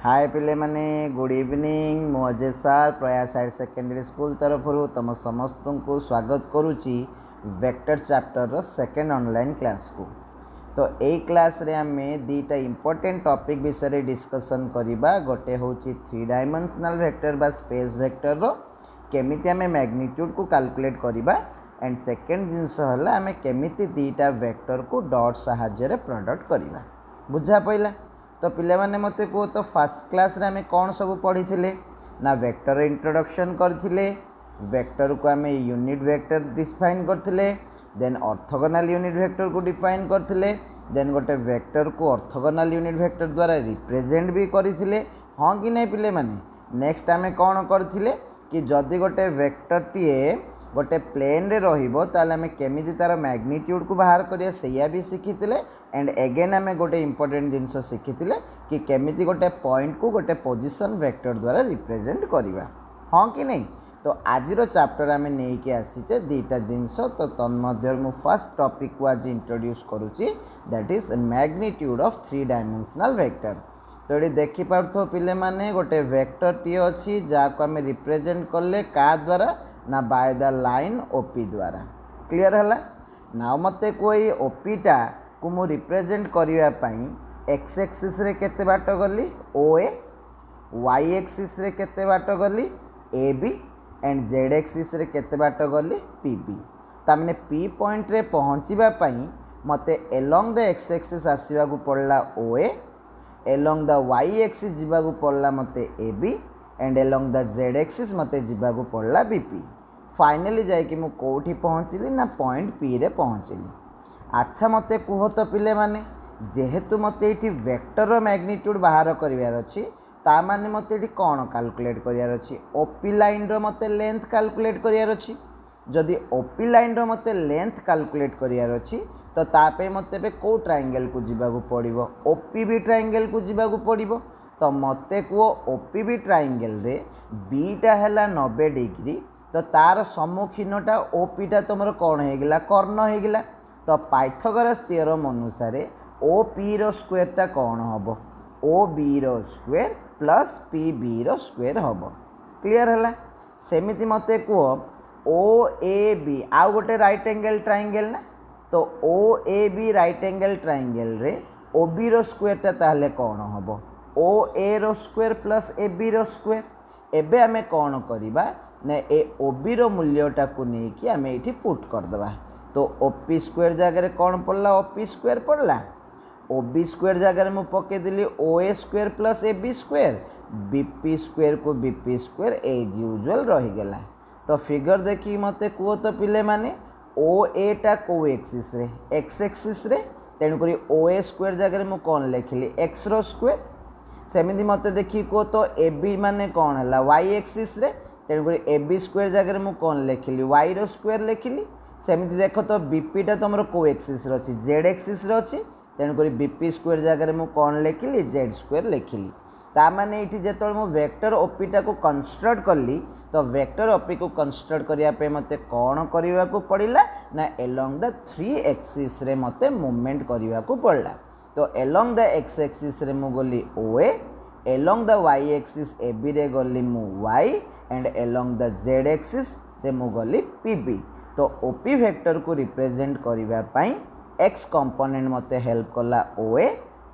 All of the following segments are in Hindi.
हाय पिले माने गुड इवनिंग मु अजय सार प्रयास हायर सेकेंडरी स्कूल तरफ तुम समस्त को स्वागत करुच्ची वेक्टर चैप्टर रो सेकेंड ऑनलाइन क्लास को। तो यही क्लास रे आमे दीटा इंपोर्टेंट टॉपिक विषय डिस्कशन करिबा। गोटे होची थ्री डायमेंशनल वेक्टर बा स्पेस वेक्टर रो केमिति आमे मैग्नीट्यूड को कैलकुलेट करिबा एंड सेकेंड जिनस हला आमे केमिति दीटा वेक्टर को डॉट सहाय्य रे प्रोडक्ट करिबा। बुझा पइला? तो पिले माने मते को तो फर्स्ट क्लास रे आमे कौन सब पढ़ी थिले ना वेक्टर इंट्रोडक्शन करथिले, वेक्टर को आमे यूनिट वेक्टर डिफाइन करथिले, देन ऑर्थोगोनल यूनिट वेक्टर को डिफाइन करथिले, देन गोटे वेक्टर को ऑर्थोगोनल यूनिट वेक्टर द्वारा रिप्रेजेंट भी करथिले। हाँ कि नहीं पिले माने? नेक्स्ट आमे कौन करथिले कि जदि गोटे वेक्टर टीए गोटे प्लेन रे रहिबो ताले आमे केमिति तार मैग्नीट्यूड को बाहर करिया सैया भी शिखिथिले एंड एगेन आमे गोटे इंपोर्टेंट जिनस शिखिथिले कि केमिति गोटे पॉइंट को गोटे पोजीशन वेक्टर द्वारा रिप्रेजेंट करिबा। हाँ कि नहीं? तो आज चैप्टर आमे नै के आसीचे दीटा जिनस। तो तन्मध्य मु फर्स्ट टॉपिक को आज इंट्रोड्यूस करूची that is magnitude of three dimensional vector. तो ये देखि पारथो पिले माने गोटे वेक्टर टी अछि जाको आमे रिप्रेजेंट करले का द्वारा ना बाय द लाइन ओपी द्वारा। क्लियर हला? ना मते कोई ओपीटा को मु रिप्रेजेंट करिया पई एक्स एक्सिस रे केते बाट गली ओए, वाई एक्सिस रे केते बाट गली एबी एंड जेड एक्सिस रे केते बाट गली पीबी। तामने पी पॉइंट रे पहुंचीबा पई मते एलोंग द एक्स एक्सिस आसीबा को पड़ला ओए, एलोंग द वाई एक्सिस जीवा को पड़ला मते AB and along the Z axis मते जीवा को पड़ला बीपी। फाइनली जाय कि मु कोठी पहुंचली ना पॉइंट पी रे पहुंचली। अच्छा मते कुह तो पिले माने जेहेतु मते एठी वेक्टर मैग्नीट्यूड बाहर करिवार अछि ता माने मते एठी कोन कैलकुलेट करिवार अछि ओपी लाइन रो मते लेंथ कैलकुलेट करिवार अछि। जदि ओपी लाइन रो मते लेंथ कैलकुलेट करिवार अछि तो तापे मते बे को ट्रायंगल को जीवा को पड़िबो ओपीबी ट्रायंगल को जीवा को पड़िबो। तो मते को ओपीबी ट्रायंगल रे बीटा हैला 90 डिग्री तो तार सम्मुखीनटा ओपीटा तुमर कौन हो गला कर्ण हो गला। तो पाइथागोरस थ्योरम अनुसार ओपी रो स्क्वायरटा कौन हम ओ बी रो स्क्वायर प्लस पी बी रो स्क्वायर हम। क्लियर है? सेमिति मते को ओ ए बी आउ गोटे राइट एंगल ट्रायंगल ना तो O A B right angle triangle रे ओ बी रो स्क्वायरटा ताहले कौन हम ओ ए रो स्क्वायर प्लस ए बी रो स्क्वायर। एबे आमे कौन करिबा ना ए ओ बी रो मूल्यटा को नेकी आमे एठी पुट कर देबा। तो ओपी स्क्वायर जगह कौन पड़ला ओपी स्क्वायर पड़ला, ओ बी स्क्वायर जगह मु पके दिली O A square plus A B square, BP square को बीपी स्क्वायर एज यूजुअल रही गला। तो फिगर देखी मते को तो पिले माने ओ ए टा को एक्सिस रे एक्स एक्सिस रे तेणु करी ओ ए स्क्वायर जगह मु कौन लिखली एक्स रो स्क्वायर। सेमिति मते देखी को तो ए बी माने कौन हला वाई एक्सिस रे तेणु करी ए बी स्क्वायर जगह मु कौन लिखली वाई रो स्क्वायर लिखली। सेमिति देख तो बीपीटा तुम को एक्सिस रे अछि जेड एक्सिस रे अछि तेणु करी बीपी स्क्वायर जगह मु कौन लिखली जेड स्क्वायर लिखली। ता माने एठी जेतल मु वेक्टर ओपीटा को कंस्ट्रक्ट करली तो वेक्टर ओपी को कंस्ट्रक्ट करिया पे मते कौन करिवा को पड़िला ना एलोंग द थ्री एक्सिस रे मते मूवमेंट करिवा को पड़ला। तो एलोंग द एक्स एक्सिस रे मु गली ओए, along the Y axis AB रे गली मु Y and along the Z axis रे मु गली पीबी। तो ओपी वेक्टर को रिप्रेजेंट करिवा पई एक्स कंपोनेंट मते हेल्प कला ओए,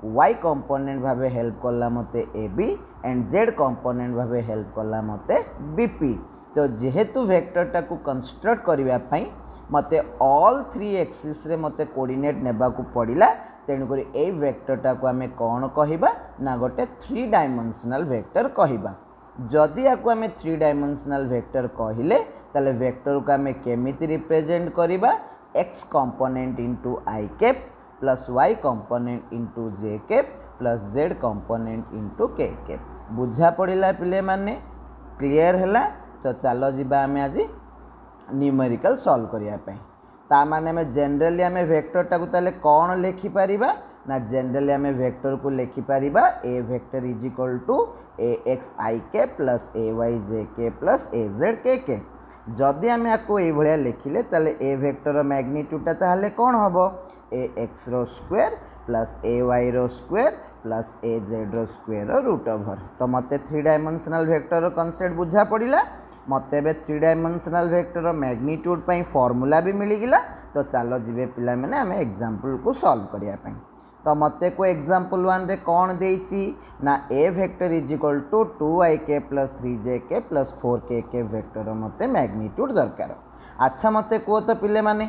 वाई कंपोनेंट भावे हेल्प कला मते AB and Z component Bhave help कला मते बीपी। तो जेहेतु वेक्टरटा को कंस्ट्रक्ट करिवा पई मते ऑल थ्री एक्सिस रे मते कोऑर्डिनेट नेबा को पड़िला। तेणु करी ए वेक्टरटा को आमे कौन कहिबा ना गोटे थ्री डायमेंशनल वेक्टर कहिबा। जदि आको आमे थ्री डायमेंशनल वेक्टर कहिले ताले वेक्टर को आमे केमिति रिप्रेजेंट करिबा X component into I cap plus Y component into J cap plus Z component into K cap. बुझा पड़िला पिले माने? क्लियर हैला? तो चलो जिबा आमे आज न्यूमेरिकल सॉल्व करिया पे। ता माने में जनरली आमे वेक्टरटा को ताले कौन लिखि परिबा ना जनरली आमे वेक्टर को लिखि परिबा A vector is equal to A X I के प्लस ए वाई जे के प्लस ए जेड के के। जदि आमे आको ए भलिया लिखिले ताले ए वेक्टर मैग्नीट्यूडटा ताले कौन हबो ए एक्स रो स्क्वायर प्लस ए वाई रो स्क्वायर प्लस ए जेड रो स्क्वायर रूट ओवर। तो मते 3 डायमेंशनल वेक्टर कॉन्सेप्ट बुझा पड़ा। मते बे 3 डायमेंशनल वेक्टर मैग्नीट्यूड पई फार्मूला भी मिल गला। तो चलो जीवे पिला माने आमे एग्जांपल को सॉल्व करिया पई। तो मते को एग्जांपल 1 रे कोन देइची ना A vector is equal to 2ik plus 3jk plus 4kk vector मते मैग्नीट्यूड दरकार। अच्छा मते को तो पिले माने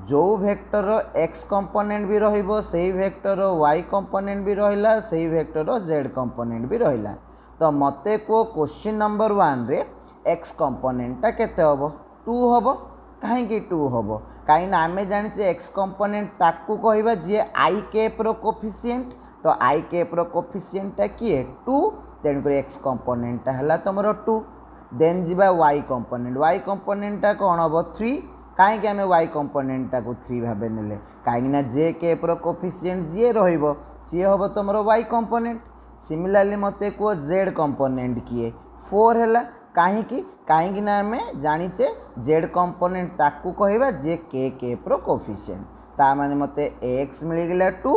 जो वेक्टर x कंपोनेंट भी रहिबो सेही वेक्टर y कंपोनेंट भी रहिला सेही वेक्टर z कंपोनेंट भी रहिला। तो मते को क्वेश्चन नंबर 1 रे x कंपोनेंट केते होबो 2 होबो। कहीं 2 होबो कहीं आमे जानिचे x कंपोनेंट ताकू कहबा जे i कैप रो कोफिशिएंट। तो i कैप रो कोफिशिएंट ता किए 2 तेन कर x कंपोनेंट ता हला तमरो 2। देन जिबा y कंपोनेंट ता कोन होबो 3। कहीं आमे y कंपोनेंट ता को 3 भाबे नेले कहीं j कैप रो कोफिशिएंट जे रहिबो जे होबो तमरो y कंपोनेंट। सिमिलरली मते को z कंपोनेंट किए 4 हला कहीं ना आमे जानिचे z कंपोनेंट ताकू कहबा जे k कैप रो कोफिशिएंट। ता माने मते ax मिल गेला 2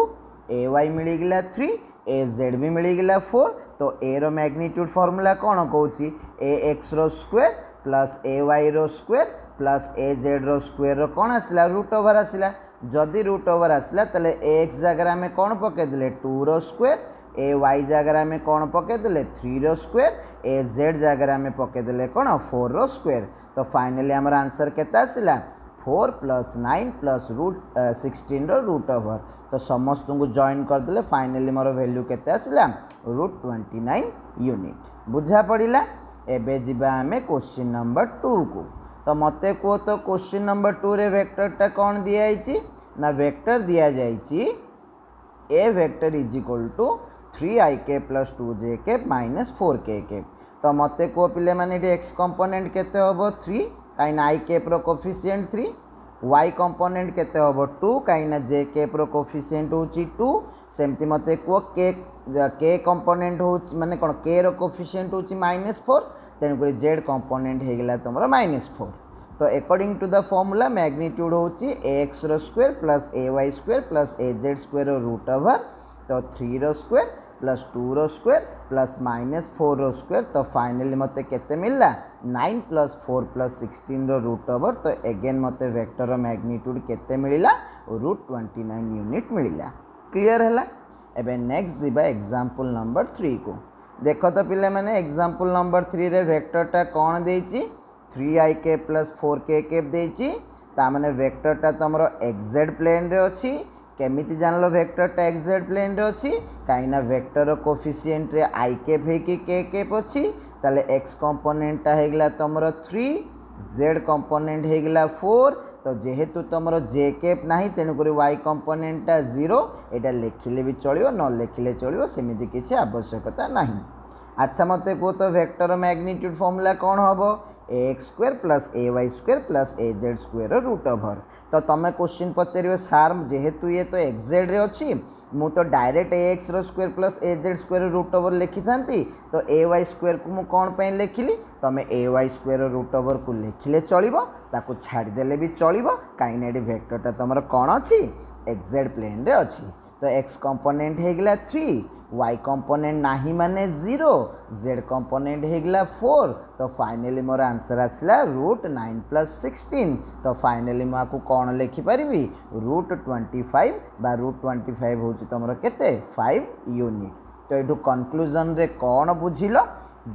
ay मिल गेला 3 az भी मिल गेला 4। तो a रो मैग्नीट्यूड फार्मूला कोन कहूची ax रो स्क्वायर प्लस ay रो स्क्वायर प्लस az रो स्क्वायर रो कोन आसिला रूट ओवर आसिला। जदि रूट ओवर आसिला तले ax जगह आमे कोन पके देले 2 रो स्क्वायर ay जगह आमे कोन पके देले 3 रो स्क्वायर az जगह आमे पके देले कोन 4 रो स्क्वायर। तो फाइनली हमर आंसर केता आसिला 4 प्लस 9 प्लस रूट 16 रो रूट ओवर। तो समस्त को जॉइन कर देले फाइनली मोर वैल्यू केते आसिला रूट 29 यूनिट। बुझा पड़िला। एबे जिबा आमे क्वेश्चन नंबर 2 को। तो मते को तो क्वेश्चन नंबर 2 रे वेक्टर टा कोन दिया आइची ना वेक्टर दिया जाइची A vector is equal to 3ik plus 2jk minus 4kk। तो मते को पिले माने x कंपोनेंट केते होबो 3 काइन i कैप रो कोफिशिएंट 3 y कंपोनेंट केते होबो 2 काइन j कैप रो कोफिशिएंट होची 2। सेमती मते को k कंपोनेंट हो माने कोन k रो कोफिशिएंट होची -4 तेन को z कंपोनेंट हे गेला तमरो -4। तो according to the formula magnitude होची ax रो square plus ay square plus az square रो रूट ओवर। तो 3 रो स्क्वायर प्लस 2 रो स्क्वायर प्लस -4 रो स्क्वायर। तो फाइनली मते केते मिलला 9 प्लस 4 प्लस 16 रो रूट ओवर। तो अगेन मते वेक्टर रो मैग्नीट्यूड केते मिलिला रूट 29 यूनिट मिलिला। क्लियर हला। एबे नेक्स्ट जिबा एग्जांपल नंबर 3 को। देखो तो पिले माने एग्जांपल नंबर 3 रे वेक्टर टा कोन देइची 3ik प्लस 4k देइची। ता माने वेक्टर टा तमरो xz प्लेन रे अछि। केमिति जानलो वेक्टर टा xz प्लेन रे अछि काइना वेक्टर कोफिशिएंट रे i कैप हे कि k कैप अछि। ताले x कंपोनेंट टा हेगला तमरो 3 z कंपोनेंट हेगला 4। तो जेहेतु तमरो j कैप नाही तेनु करी y कंपोनेंट टा 0 एटा लिखिले भी चलियो न लिखिले चलियो सेमिति किछि आवश्यकता नाही। अच्छा मते को तो वेक्टर मैग्नीट्यूड फार्मूला कोन होबो ax square plus ay square plus az square root over. तो तमे क्वेश्चन पचारियो सार जेहेतु ये तो xz रे अछि मु तो डायरेक्ट ax रो square plus az square root over लिखि थांती। तो ay स्क्वायर को मु कोन पे लिखिली तमे ay स्क्वायर रूट ओवर को लिखिले चलिबो ताको छाडी देले भी चलिबो काइना एडी वेक्टर ता तमरो कोन अछि xz प्लेन रे अछि। तो x कंपोनेंट हे गेला 3 y कंपोनेंट नाही माने 0 z कंपोनेंट हे गेला 4। तो फाइनली मोर आंसर आसला रूट 9 प्लस 16। तो फाइनली मु आकु कोन लिखि परिबी रूट 25 बा रूट 25 होची तमरो केते 5 यूनिट। तो एठु कंक्लूजन रे कोन बुझिलो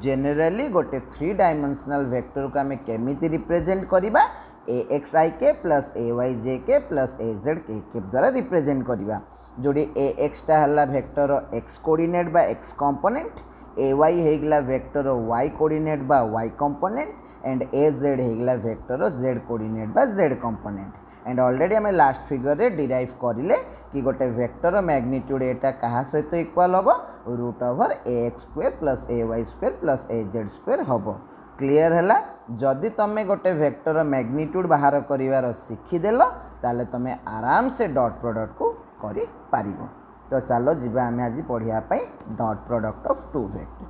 जनरली गोटे 3 डायमेंशनल वेक्टर को हमें केमिति रिप्रेजेंट करिबा axik plus ayjk plus azk द्वारा रिप्रेजेंट करिबा। जोड़ी ax टा हला वेक्टर x कोऑर्डिनेट बा x कंपोनेंट ay हेगला वेक्टर y कोऑर्डिनेट बा y कंपोनेंट एंड az हेगला वेक्टर z कोऑर्डिनेट बा z कंपोनेंट। एंड ऑलरेडी हमें लास्ट फिगर रे डिराइव करिले कि गोटे वेक्टर मैग्नीट्यूड एटा कहा सहित इक्वल होबो root over ax square plus ay square plus az square होबो। क्लियर हला। जदि तमे गोटे वेक्टर मैग्नीट्यूड बाहर करिवार शिखिदेल ताले तमे आराम से डॉट प्रोडक्ट को करि पारिबो। तो चलो जिबा आमे आज पढ़िया पई dot product of two vector.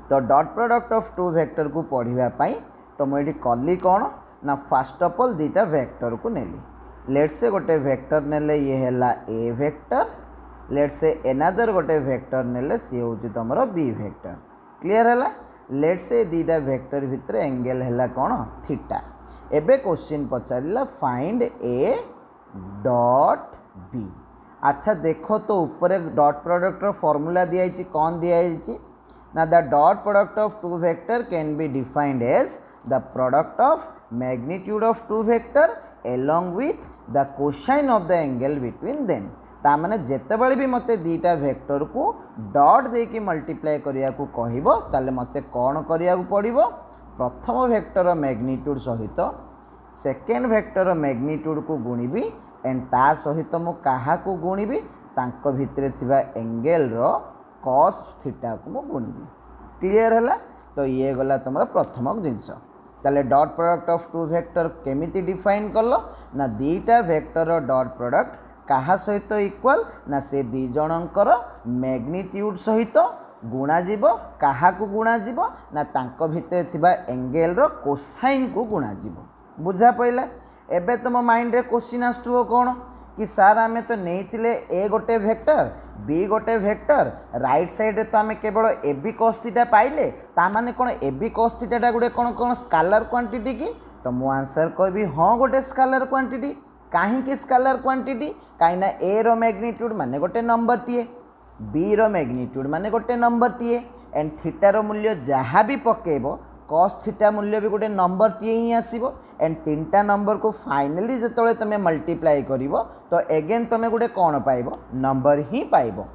तो dot product of two vector को पढ़िया पई तो मु एठी कली कोन ना फर्स्ट ऑफ ऑल दीटा वेक्टर को नेली। लेट्स से गोटे वेक्टर नेले ये हैला A vector let's say another गोटे वेक्टर नेले सी हूँ तुम बी वेक्टर क्लीयर है लेट्स से दीटा वेक्टर भितर एंगल है कौन थीटा एबे क्वेश्चन पचारा फाइंड ए डॉट बी अच्छा देखो तो ऊपर डॉट प्रोडक्ट फॉर्मूला दिखाई कौन दिखाई ना the dot product of two vector can be defined as the product of magnitude of two vector along with the cosine of the angle between them ता माने जेतेबेले भी मते दीटा वेक्टर को डॉट देकी मल्टीप्लाई करिया को कहिबो ताले मते कोन करिया को पड़िबो प्रथम वेक्टर मैग्नीट्यूड सहित सेकेंड वेक्टर मैग्नीट्यूड को गुणिबी एंड ता सहित मु काहा को गुणिबी तांको भितरे थिबा एंगल रो cos थीटा को मु गुणिबी क्लियर हैला तो ये गला तुमरा प्रथम जिंस ताले dot product of two vector केमिति डिफाइन कल ना दीटा वेक्टर डॉट प्रोडक्ट कहा सहित इक्वल ना से दी जनकर मैग्नीट्यूड सहित गुणा जीव कहा को गुणा जीव ना तांको भितर थिबा एंगल रो कोसाइन को गुणा जीव बुझा पइला एबे तुम माइंड रे क्वेश्चन आस्तुओ कोन कि सार आमे तो नहीं ए गोटे वेक्टर बी गोटे वेक्टर राइट साइड रे तो आमे केवल ए बी cos थीटा पाइले ता माने कोन A B cos theta Gute cone cone scalar quantity की तो मु आंसर कहबी हां गोटे स्केलर क्वांटिटी काहे कि स्केलर क्वांटिटी काहे ना ए रो मैग्नीट्यूड माने गोटे नंबर टीए बी रो मैग्नीट्यूड माने गोटे नंबर टीए एंड थीटा रो मूल्य जहाँ भी पकेबो cos थीटा मूल्य भी गोटे नंबर टीए ही आसीबो एंड तीनटा नंबर को फाइनली जेतोले तमे मल्टीप्लाई करिवो तो अगेन तमे गोटे कोन पाइबो नंबर ही पाइबो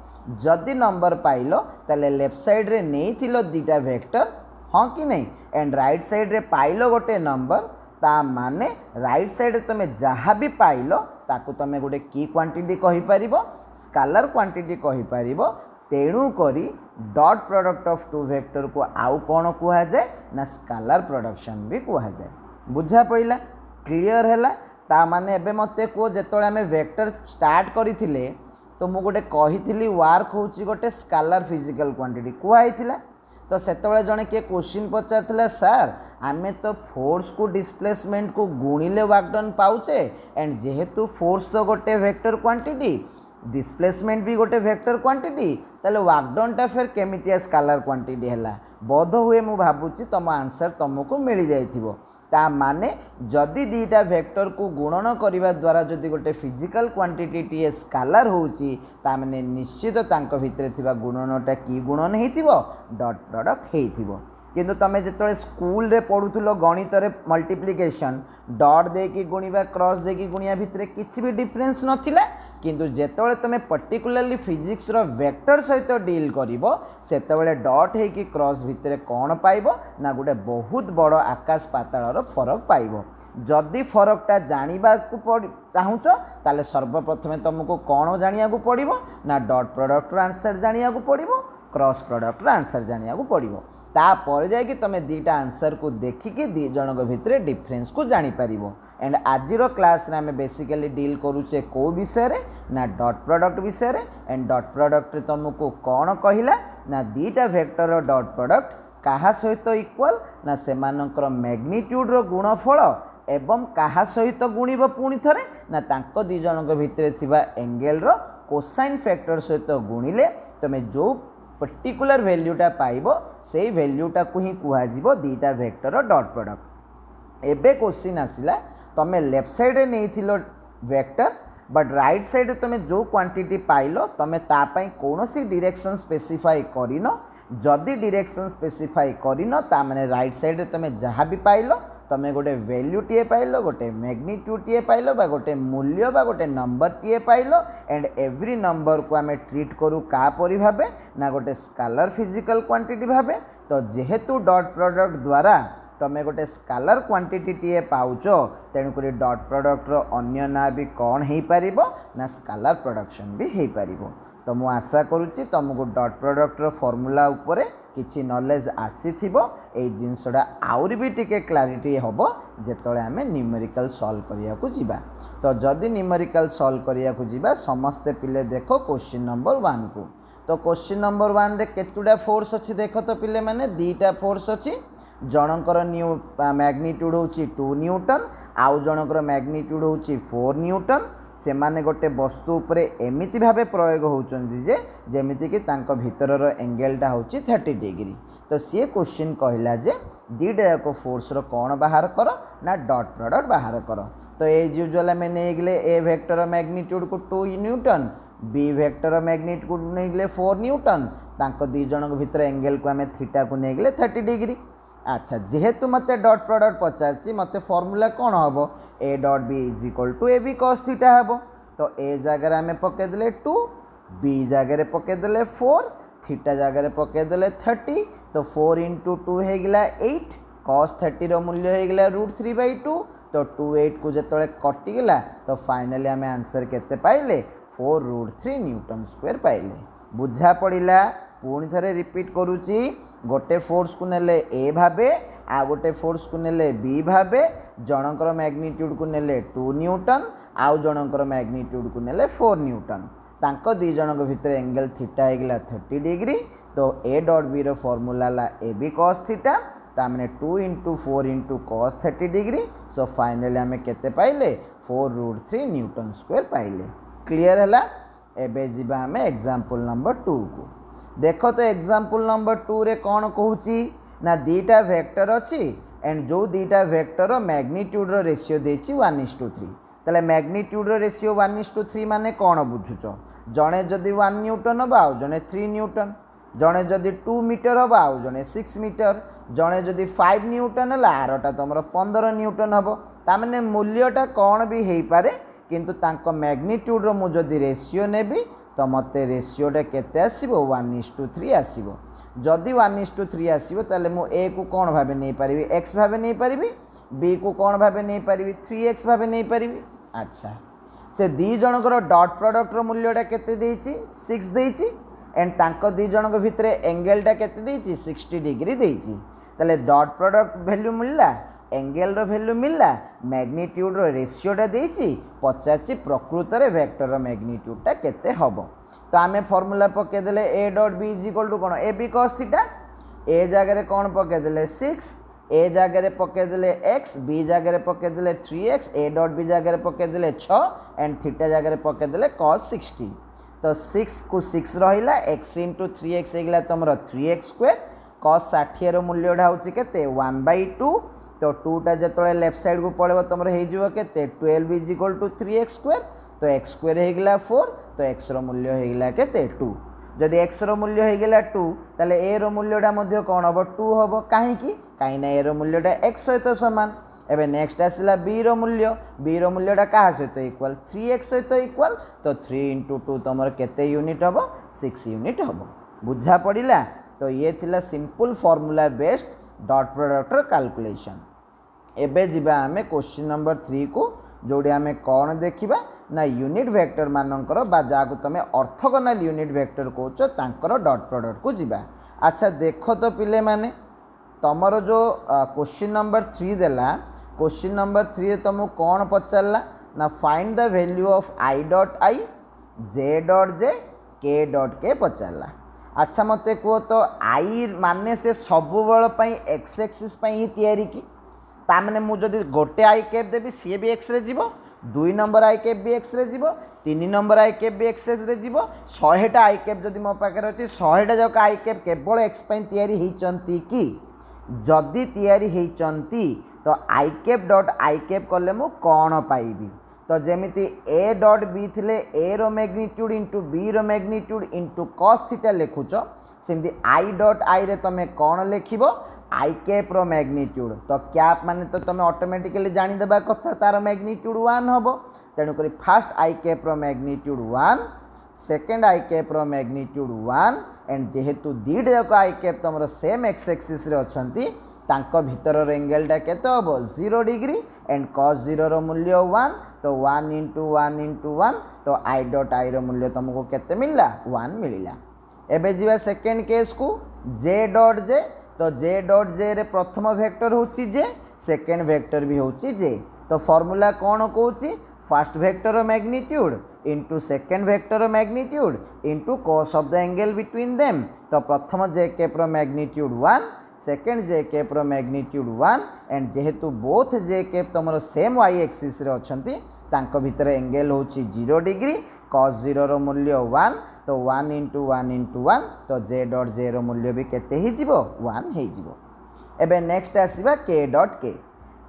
जदि नंबर पाइलो ताले लेफ्ट साइड रे नहीं थिलो दीटा वेक्टर हाँ कि नहीं एंड राइट साइड रे पाइलो गोटे नंबर ता माने राइट साइड रे तमे जहाँ भी पाइलो ताकू तमे गोटे की क्वांटिटी कहि परिबो स्केलर क्वांटिटी कहि परिबो तेणु करी dot product of two vector को आउ कौन कहा जाए ना स्केलर प्रोडक्शन भी कहा जाए बुझा पइला क्लियर हैला ता माने एबे मते को जेतोळे आमे वेक्टर स्टार्ट करिथिले तो मु गोटे कहिथिली वर्क होउची गोटे स्केलर फिजिकल क्वांटिटी कुआइथिला तो सेतोळे जणे के क्वेश्चन पचारथिला सर आमे तो फोर्स को डिस्प्लेसमेंट को गुणिले वर्क डन पाउचे एंड जेहेतु फोर्स तो गोटे वेक्टर क्वांटिटी डिस्प्लेसमेंट भी गोटे वेक्टर क्वांटिटी ताले वर्क डन टा फिर केमितिया स्केलर क्वांटिटी हैला बोध हुए मु भाबुची तम आंसर तुमको मिल जाइथिबो ता माने जदि दीटा वेक्टर को गुणन करिवा द्वारा जदि गोटे फिजिकल क्वांटिटी टी स्केलर होउची ता माने निश्चित तांको भितरे थिबा गुणनटा की गुणन हेइथिबो डॉट प्रोडक्ट हेइथिबो किंतु तमे जेतोळे स्कूल रे पढुथुलो गणित रे मल्टीप्लिकेशन डॉट देकी गुणिबा क्रॉस देकी गुणिया भितरे किछि भी डिफरेंस नथिला किंतु जेतोळे तमे पर्टिकुलरली फिजिक्स रो वेक्टर सहित डील करिवो सेतोळे डॉट हे कि क्रॉस भितरे कोन पाइबो ना गोटे बहुत बड़ आकाश पाताळर फरक पाइबो जदि फरकटा जानिबा को चाहुचो ताले सर्वप्रथमे तुमको कोन जानिया को पड़िबो ना डॉट प्रोडक्ट रो आंसर जानिया को पड़िबो क्रॉस प्रोडक्ट रो आंसर जानिया को पड़िबो तापर जाए कि तुम दीटा आंसर को देखिकी दी जनक भितर डिफरेंस को जानी पारिबो एंड आजिर क्लास रे हमें बेसिकली डील करूचे को विषय रे ना डॉट प्रोडक्ट विषय रे एंड डॉट प्रोडक्ट रे तुमको कौन कहिला ना दीटा वेक्टर डॉट प्रोडक्ट काहा सहित इक्वल ना सेमानकर मैग्नीट्यूड रो गुणफल एवं काहा सहित गुणिब पुणी थरे ना तांको दी जनक भितर थिबा एंगल रो कोसाइन फैक्टर सहित गुणिले तुम जो पर्टिकुलर वैल्यूटा पाइबो से वैल्यूटा को ही कुहाजिबो दीटा वेक्टर डॉट प्रोडक्ट एबे क्वेश्चन आसिला तमे लेफ्ट साइड रे नहीं थिलो वेक्टर बट राइट साइड रे तमे जो क्वांटिटी पाइलो तमे ता पई कोनोसी डायरेक्शन स्पेसिफाई करिनो जदि डायरेक्शन स्पेसिफाई करिनो ता माने राइट साइड रे तमे जहाँ भी पाइलो तमे गोटे वैल्यू टीए पाइलो गोटे मैग्नीट्यूड टीए पाइलो बा गोटे मूल्य बा गोटे number TA pilo and every number को आमे ट्रीट करू का परि भाबे ना गोटे स्केलर फिजिकल क्वांटिटी भाबे तो जेहेतु डॉट प्रोडक्ट द्वारा तमे गोटे स्केलर क्वांटिटी टीए पाउचो तेणुकरी डॉट प्रोडक्ट रो अन्य ना भी कौन हो पारिबो ना स्केलर प्रोडक्शन भी हो पारिबो तो मु आशा करूची तुमको डॉट प्रोडक्ट रो फॉर्मूला उपरे किछि नॉलेज आसीथिबो ए जिनसडा आउरी भी टिके क्लैरिटी हबो जेतोळे आमे न्यूमेरिकल सॉल्व करिया को जिबा तो जदि न्यूमेरिकल सॉल्व करिया को जिबा समस्त पिले देखो क्वेश्चन नंबर 1 को तो क्वेश्चन नंबर 1 रे केतुडा फोर्स अछि देखो तो पिले माने दीटा फोर्स अछि जनकर मैग्नीट्यूड होची 2 न्यूटन आउ जनकर मैग्नीट्यूड होची 4 न्यूटन से माने गोटे वस्तु उपरे एमिति भावे प्रयोग होउचंदी जे जेमिति कि तांको भितरर एंगलटा होची 30 डिग्री। तो सी क्वेश्चन कहला जे दुईटा जाक फोर्स रो कोण बाहर कर ना डॉट प्रोडक्ट बाहर कर। तो एज यूजुअल आम नहीं गले ए वेक्टर मैग्नीट्यूड को 2 न्यूटन, बी वेक्टर मैग्नीट्यूड नहीं गले 4 न्यूटन, तांको दी जन भितर एंगल को आम थीटा को नहीं गले 30 डिग्री। अच्छा जेहेतु मते डॉट प्रोडक्ट पचारची मते फॉर्मूला कौन हम A dot B is equal to A B cos theta हम। तो ए जगह आम पकईदे 2, बी जगह पकईदे 4, थीटा जगह पकईदे 30। तो 4 इंटू 2 होगा 8, कॉस 30 मूल्य होगा √3/2। तो 28 को जो कटिगला तो फाइनाली आम आंसर केते पाइले 4√3 न्यूटन स्क्वायर पाइले। बुझा पड़ा पुणी थे रिपीट करुच्ची गोटे फोर्स को नेले ए भाबे आ गोटे फोर्स को नेले बी भाबे, जनकर मैग्नीट्यूड को नेले 2 न्यूटन आउ जनकर मैग्नीट्यूड को नेले 4 न्यूटन। तांको दी जनक भितर एंगल थीटा होगा 30 डिग्री। तो ए डॉट बी रो फॉर्मूला ला ए बी कॉस थीटा, तामने 2 into 4 into cos 30 degree. So finally आम केते पाइले 4√3 न्यूटन स्क्वायर पाइले। क्लियर है? एबे जिबा आम एग्जांपल नंबर 2 को देखो। तो एग्जांपल नंबर 2 रे कौन कहूची ना दीटा वेक्टर अच्छी एंड जो दीटा वेक्टर मैग्नीट्यूड रो रेशियो देछि 1:3। तले मैग्नीट्यूड रो रेशियो 1:3 माने कौन बुझुच? जड़े जदि 1 न्यूटन हम आउ जड़े 3 न्यूटन, जड़े जदि 2 मीटर हम आउ जड़े 6 मीटर, जड़े जदि 5 न्यूटन है आरटा तुम 15 न्यूटन हम। तामने मूल्यटा कौन भी हो पारे किंतु तांको मैग्नीट्यूड रो मु जदि रेशियो नेबी तो मत रेशियोटा केते आसीबो 1:3 आसीबो। जदि 1:3 आसीबो ताले मु ए को कौन भाबे नहीं पारिबी x भाबे नहीं पारिबी, बी को कौन भाबे नहीं पारिबी 3x भाबे नहीं पारिबी। अच्छा से दी जनकर डॉट प्रोडक्ट रो मूल्यटा केते देइची 6 देइची एंड तांको दी जनक भितरे एंगलटा केते देइची 60 डिग्री देइची। ताले डॉट प्रोडक्ट वैल्यू मिलला, एंगल रो वैल्यू मिलला, मैग्नीट्यूड रो रेशियोटा देइची, पचाची प्रकृत रे वेक्टर रो मैग्नीट्यूडटा केते हबो। तो आमे फार्मूला पके देले A dot B is equal to कोन ए बी cos थीटा। ए जगह रे कोन पके देले 6, ए जगह रे पके देले x, बी जगह रे पके देले 3x, ए डॉट बी जगह रे पके देले 6 एंड थीटा जगह रे पके देले cos 60। तो 6 को 6 रहिला, x into 3x हेगला तमरो 3x square, cos 60 रो मूल्यटा होची केते 1/2। तो 2टा जो लेफ्ट साइड को पड़े तुम हो 12 is equal to 3x square. तो x स्क्वायर होगा 4, तो x रो मूल्य होगा केते 2। जदि x रो मूल्य होगा 2 ताले a रो मूल्यटा मध्य कौन हम 2 हम कहीं कहीं a रो मूल्यटा x सहित सामान। एबे नेक्स्ट आसला b रो मूल्यटा क्या सहित इक्वल 3x सहित इक्वल। तो 3 इंटू 2 तुम केते यूनिट हम 6 यूनिट हम। बुझा पड़ा? तो ये थिला सिंपल फॉर्मूला बेस्ड डॉट प्रोडक्टर कैलकुलेशन। एबे जिबा आमे क्वेश्चन नंबर 3 को जोड़ी आमे कौन देखिबा ना यूनिट वेक्टर मानकर बा जाको तमे ऑर्थोगोनल यूनिट वेक्टर कहछ तांकर डॉट प्रोडक्ट को जिबा। अच्छा देखो तो पिले माने तमरो जो क्वेश्चन नंबर 3 देला, क्वेश्चन नंबर 3 रे तुमको कौन पचारला ना find the value of i dot i, j dot j, k dot k पचारला। अच्छा मते कहो तो आई माने से सबु बेल पई एक्स एक्सिस पई ही तैयारी की तामने मु जदि गोटे आई कैप देबी सी भी एक्स रे जीवो, 2 नंबर आई कैप भी एक्स रे जीवो, 3 नंबर आई कैप भी एक्स रे जीवो, 100टा आई कैप जदि मो पाखे अच्छी 100टा जाक आई कैप केवल एक्स पई तैयारी होइचंती कि जदि तैयारी होइचंती तो आई कैप डॉट आई कैप कले मु कौन पाइबी। तो जेमिति ए डॉट बी थिले ए रो मैग्नीट्यूड इंटू बी रो मैग्नीट्यूड इंटू कॉस थीटा लिखुच, सेमती आई डॉट आई रे तमे कौन लिखिबो आई कैप रो मैग्नीट्यूड। तो कैप माने तो तमे ऑटोमेटिकली जानि देबा कथा तार मैग्नीट्यूड 1 हबो। तेणु करी फर्स्ट आई कैप रो मैग्नीट्यूड 1, सेकंड आई कैप रो मैग्नीट्यूड 1 एंड जेहेतु दीड जाक आई कैप तमरो सेम एक्स एक्सिस रे अछंती तांको भीतर एंगलटा केते हबो 0 डिग्री एंड cos 0 रो मूल्य 1। तो 1 इंटू 1 इंटू 1 तो आई डॉट आई रो मूल्य तुमको केते मिलला 1 मिलला। एबे जीवा सेकंड केस को j डॉट j। तो j डॉट j रे प्रथम वेक्टर होची j, सेकंड वेक्टर भी होची j। तो फॉर्मूला कौन कहूची first vector magnitude into second vector magnitude into cos of the angle between them. तो प्रथम j कैप रो मैग्नीट्यूड 1 सेकेंड जे कैप रो मैग्नीट्यूड 1 एंड जेहेतु बोथ जे कैप तुम सेम वाई एक्सिस रे अछंती तांको भितर एंगल होची 0 डिग्री cos 0 रो मूल्य 1 तो 1 इंटू 1 तो जे डॉट जे रो मूल्य भी केते ही जीवो 1 हे जीवो। एबे नेक्स्ट आसीबा k डॉट k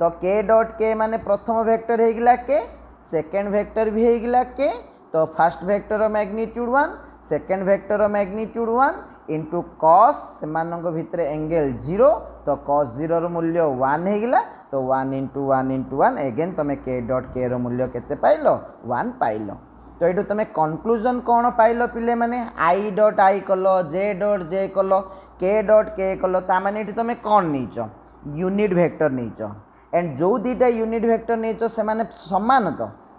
तो k डॉट k माने प्रथम वेक्टर हे गिला k सेकेंड वेक्टर भी हे गिला k तो फर्स्ट वेक्टर रो मैग्नीट्यूड 1 सेकेंड वेक्टर रो मैग्नीट्यूड 1 इंटू कॉस से भितर एंगल 0 तो cos 0 रो मूल्य 1 हे गिला तो 1 इंटू 1 एगेन तुम k डॉट k रो मूल्य केते पाइलो 1 पाइलो। तो ये तुम कनक्लूजन कौन पाइल पिले माने आई डॉट आई कल जे डॉट जे कल के डॉट के कल ताने ये तुम कौन नहीं यूनिट वेक्टर नहीं एंड जो दीटा यूनिट वेक्टर नहीं से माने समान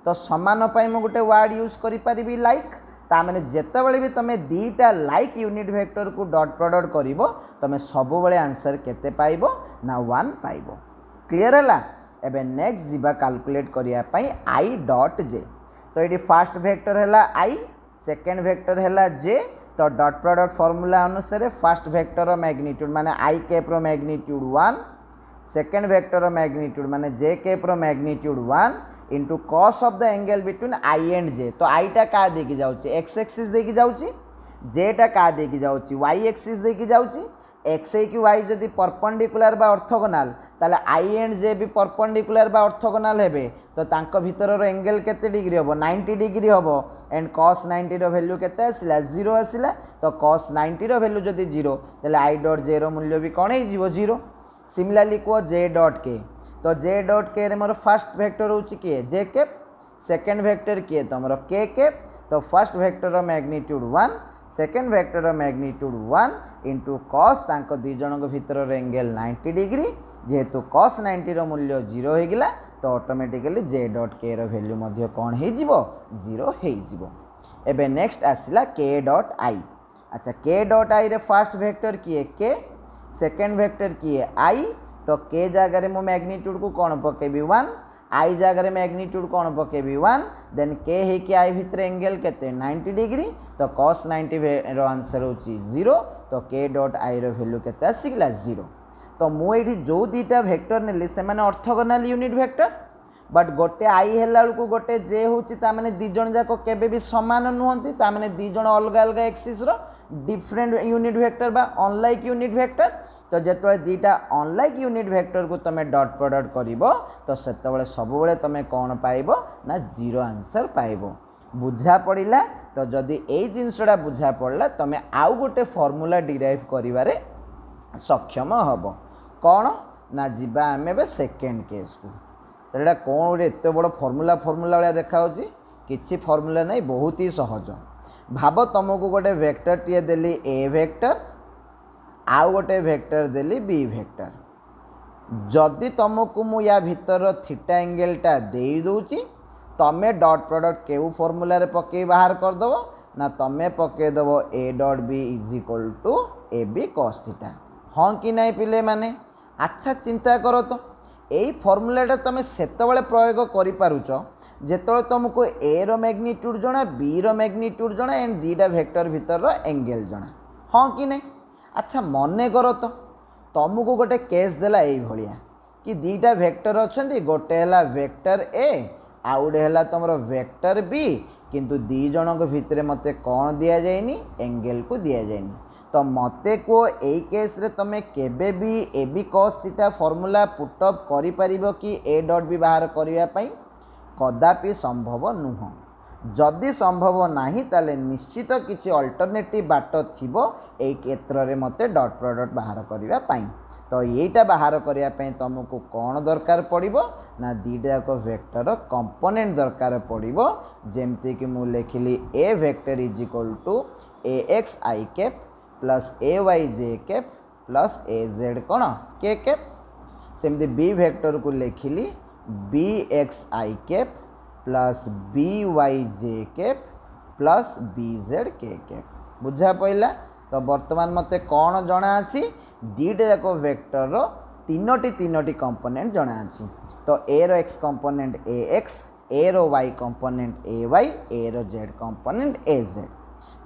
तो समान पाई मु गोटे वर्ड यूज करि परिबी लाइक ताने जेतेबेले भी तुम दीटा लाइक यूनिट वेक्टर को डॉट प्रोडक्ट करिवो तुम सब बेले आंसर केते पाइबो ना 1 पाइबो। क्लियर है? एबे नेक्स्ट जीवा कैलकुलेट करिया पई आई डॉट जे तो ये फर्स्ट वेक्टर है आई सेकेंड वेक्टर है जे तो डॉट प्रोडक्ट फॉर्मूला अनुसार फर्स्ट वेक्टर मैग्नीट्यूड माने आई कैप रो मैग्नीट्यूड 1 सेकेंड वेक्टर मैग्नीट्यूड माने जे कैप रो magnitude 1 into cos of the angle between I and J तो आईटा क्या देकी जाउची एक्स एक्सिस देकी जाउची जेटा क्या देकी जाउची वाई एक्सिस देकी जाउची एक्स ए की वाई जदि परपेंडिकुलर बा ऑर्थोगोनल ताले आई एंड जे भी परपेंडिकुलर बा ऑर्थोगोनल हेबे तो तांको भितर एंगल केते डिग्री हबो 90 डिग्री हबो एंड cos 90 रो वैल्यू केते आसिला 0 आसिला तो cos 90 रो वैल्यू जदि 0 ताले आई डॉट जे रो मूल्य भी कोन हे जीवो 0। सिमिलरली को जे डॉट के तो जे डॉट के रे मोर फर्स्ट वेक्टर होची के जे कैप सेकेंड वेक्टर किए तुमरो के कैप तो फर्स्ट वेक्टर रो मैग्नीट्यूड 1 सेकेंड वेक्टर रो मैग्नीट्यूड 1 इंटू कॉस तांको दी जनक भितर एंगल 90 डिग्री जेहेतु cos 90 रो मूल्य 0 हो गला तो ऑटोमेटिकली जे डॉट के रो वैल्यू मध्य कौन हो जीवो 0 हो जीवो। एबे नेक्स्ट आसिला के डॉट आई अच्छा के डॉट आई रे फर्स्ट वेक्टर किए के सेकेंड वेक्टर किए आई तो के जगह मो मैग्नीट्यूड को कौन पकेबी 1 आई जगह मैग्नीट्यूड कौन पकेबी 1 देन के हे कि आई भितर एंगल केते 90 डिग्री तो cos 90 रो आंसर होची 0 तो के डॉट आई रो वैल्यू केते आसीगला 0। तो मुझे जो दीटा वेक्टर नेली से माने ऑर्थोगोनल यूनिट वेक्टर बट गोटे आई हेला को गोटे जे होची ता माने दी जण जाको केबे भी समान नुहंती ता माने दी जण अलग अलग एक्सिस रो डिफरेंट यूनिट वेक्टर बा अनलाइक यूनिट वेक्टर तो जेतबे दीटा अनलाइक यूनिट वेक्टर को तुम डॉट प्रोडक्ट करिवो तो सेतबेले सब बेले तुम कौन पाइबो ना 0 आंसर पाइबो। बुझा पड़िला तो जदि ए जिनसटा बुझा पड़ला तुम आउ गोटे फॉर्मूला डिराइव करिवारे सक्षम हबो कौन ना जीवा आमे सेकेंड केस को सेटा कौन गोटे एत बड़ फॉर्मूला भाया देखा किसी फॉर्मूला नहीं बहुत ही सहज भाव तुमको गोटे वेक्टर टीए देली ए वेक्टर आउ गोटे वेक्टर देली बी वेक्टर जदि तुमको मु या भितर थीटा एंगलटा दे दूची तमें डॉट प्रोडक्ट केउ फॉर्मूला रे पके बाहर करदेव ना तमें पकईदेव A dot B is equal to A B cos theta हाँ कि नहीं पिले माने अच्छा चिंता करो तो यही फॉर्मूलाटा तुम सेतबेले प्रयोग करिपारुछ जेतबेले तुमको ए रो मैग्नीट्यूड जना बी रो मैग्नीट्यूड जना एंड दीटा वेक्टर भितर रो एंगल जना हाँ कि नहीं। अच्छा मने करो तो तुमको गोटे केस देला एई भलिया कि दीटा वेक्टर अछंती गोटे हैला वेक्टर ए आउ गोटे हैला तुमरो वेक्टर बी किंतु दी जनक भितर मते कौन दिया जाएनी एंगल को दिया जाएनी तो मते को ए केस रे तुम केबे भी A B cos theta formula put up करि परिबो कि ए डॉट बी बाहर करिया पई कदापि संभव नुह जदि संभव नाही ताले निश्चित किसी अल्टरनेटिव बाट थिबो ए क्षेत्र रे मते डॉट प्रोडक्ट बाहर करिया पई तो येटा बाहर करिया पई तुमको कौन दरकार पड़िबो ना दीटा को वेक्टर कंपोनेंट दरकार पड़िबो जेमती कि मु लिखिली A vector is equal to A X I cap plus A Y J cap plus A Z कौन के कैप सेमती बी वेक्टर को लिखिली B X I cap plus B Y J cap plus B Z K cap बुझा पड़ा तो बर्तमान मते कौन जना अछि दीटा जाक वेक्टर रो तीनोटी कंपोनेंट जना अछि तो ए रो X component A X A रो Y component A Y A रो जेड कंपोनेंट ए जेड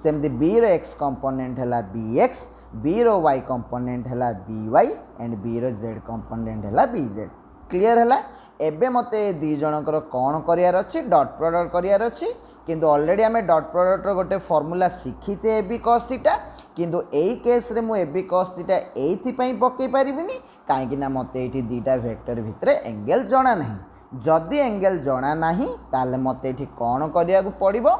सेमती बी रो एक्स कंपोनेंट है बी एक्स बी रो y कंपोनेंट है by एंड बी रो z कंपोनेंट है bz। क्लियर है? एबे मते दी जनकर कौन करियार अछि डॉट प्रोडक्ट करियार अछि किंतु ऑलरेडी आमे डॉट प्रोडक्ट रो गोटे फार्मूला शिखीचे ab cos थीटा किंतु एई केस रे मु ab cos थीटा एथि पई पके परिबिनी काहेकि ना मते एठी दीटा वेक्टर भितरे एंगल जणा नाही। जदि एंगल जणा नाही ताले मते एठी कौन करिया को पड़िबो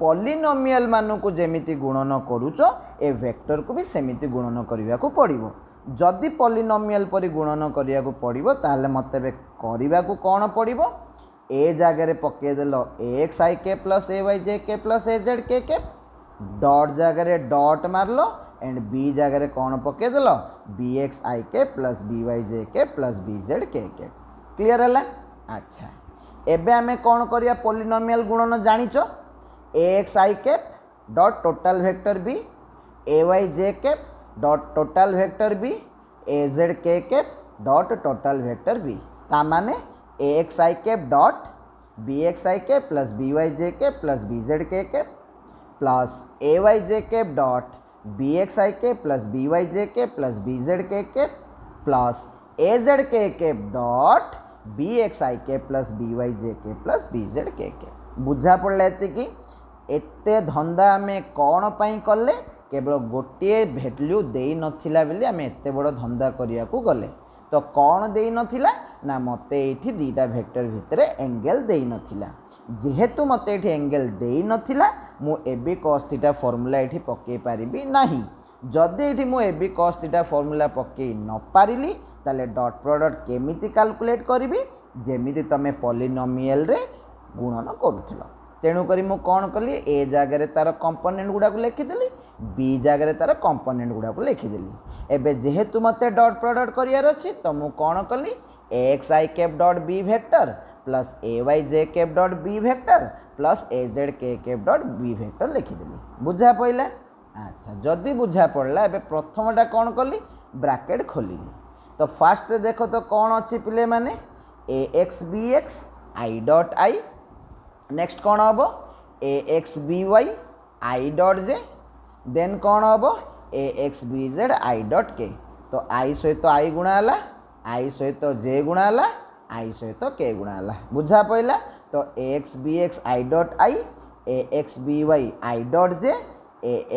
पॉलिनोमियल मानु को जेमिति गुणन करूचो ए वेक्टर को भी सेमिति गुणन करिया को पड़िबो। जदि पॉलिनोमियल परि गुणन करिया को पड़िबो ताले मते बे करिया को कौन पड़िबो ए जगह रे पके देलो ax i k plus ay j k plus az k k dot जगह रे डॉट मारलो एंड बी जगह रे कौन पके देलो bx i k plus by j k plus bz k k। Clear है? अच्छा एबे हमें कौन करिया पॉलिनोमियल गुणन जानिचो ax i k dot total vector b ay j k dot total vector b az k k dot total vector b ता माने ax i k dot bx i k plus by j k plus bz k k plus ay j k dot bx i k plus by j k plus bz k k plus az k k dot bx i k plus by j k plus bz k k। बुझा पड़ला एति एते धंदा आमे कौन पाई कले केवल गोटे वैल्यू देई नथिला बेली आमे एते बड़ धंदा करिया को गले। तो कौन देई नथिला ना मते एठी दीटा वेक्टर भितरे एंगल देई नथिला जेहेतु मते एठी एंगल देई नथिला मु ab cos थीटा फार्मूला एठी पके पारिबी नाही। जदि एठी मु ab cos थीटा फार्मूला पके न पारिली ताले डॉट प्रोडक्ट केमिति कैलकुलेट करिबी जेमिति तमे पॉलिनोमियल रे गुणन करूथिलो। तेणु करी मु कौन कली ए जगह तार कंपोनेंट गुड़ा को लिखिदेली बी जगह तार कंपोनेंट गुड़ा को लिखिदेली। एबे जेहेतु मते डॉट प्रोडक्ट करियार अछि तो मु कौन कली ax i cap dot b vector plus ay j cap dot b vector plus az k cap dot b vector लिखिदेली। बुझा पइला? अच्छा जदि बुझा पड़ला एबे प्रथमटा कौन कली ब्रैकेट खोलिली। तो फास्ट देखो तो कौन अच्छी पिले माने ax bx i dot i next कौन हम ax by i dot j then कौन हम ax bz i dot k। तो i सहित i गुणा है i सहित j गुणा है i सहित k गुणा है। बुझा पड़ला? तो ax bx i dot i ax by i dot j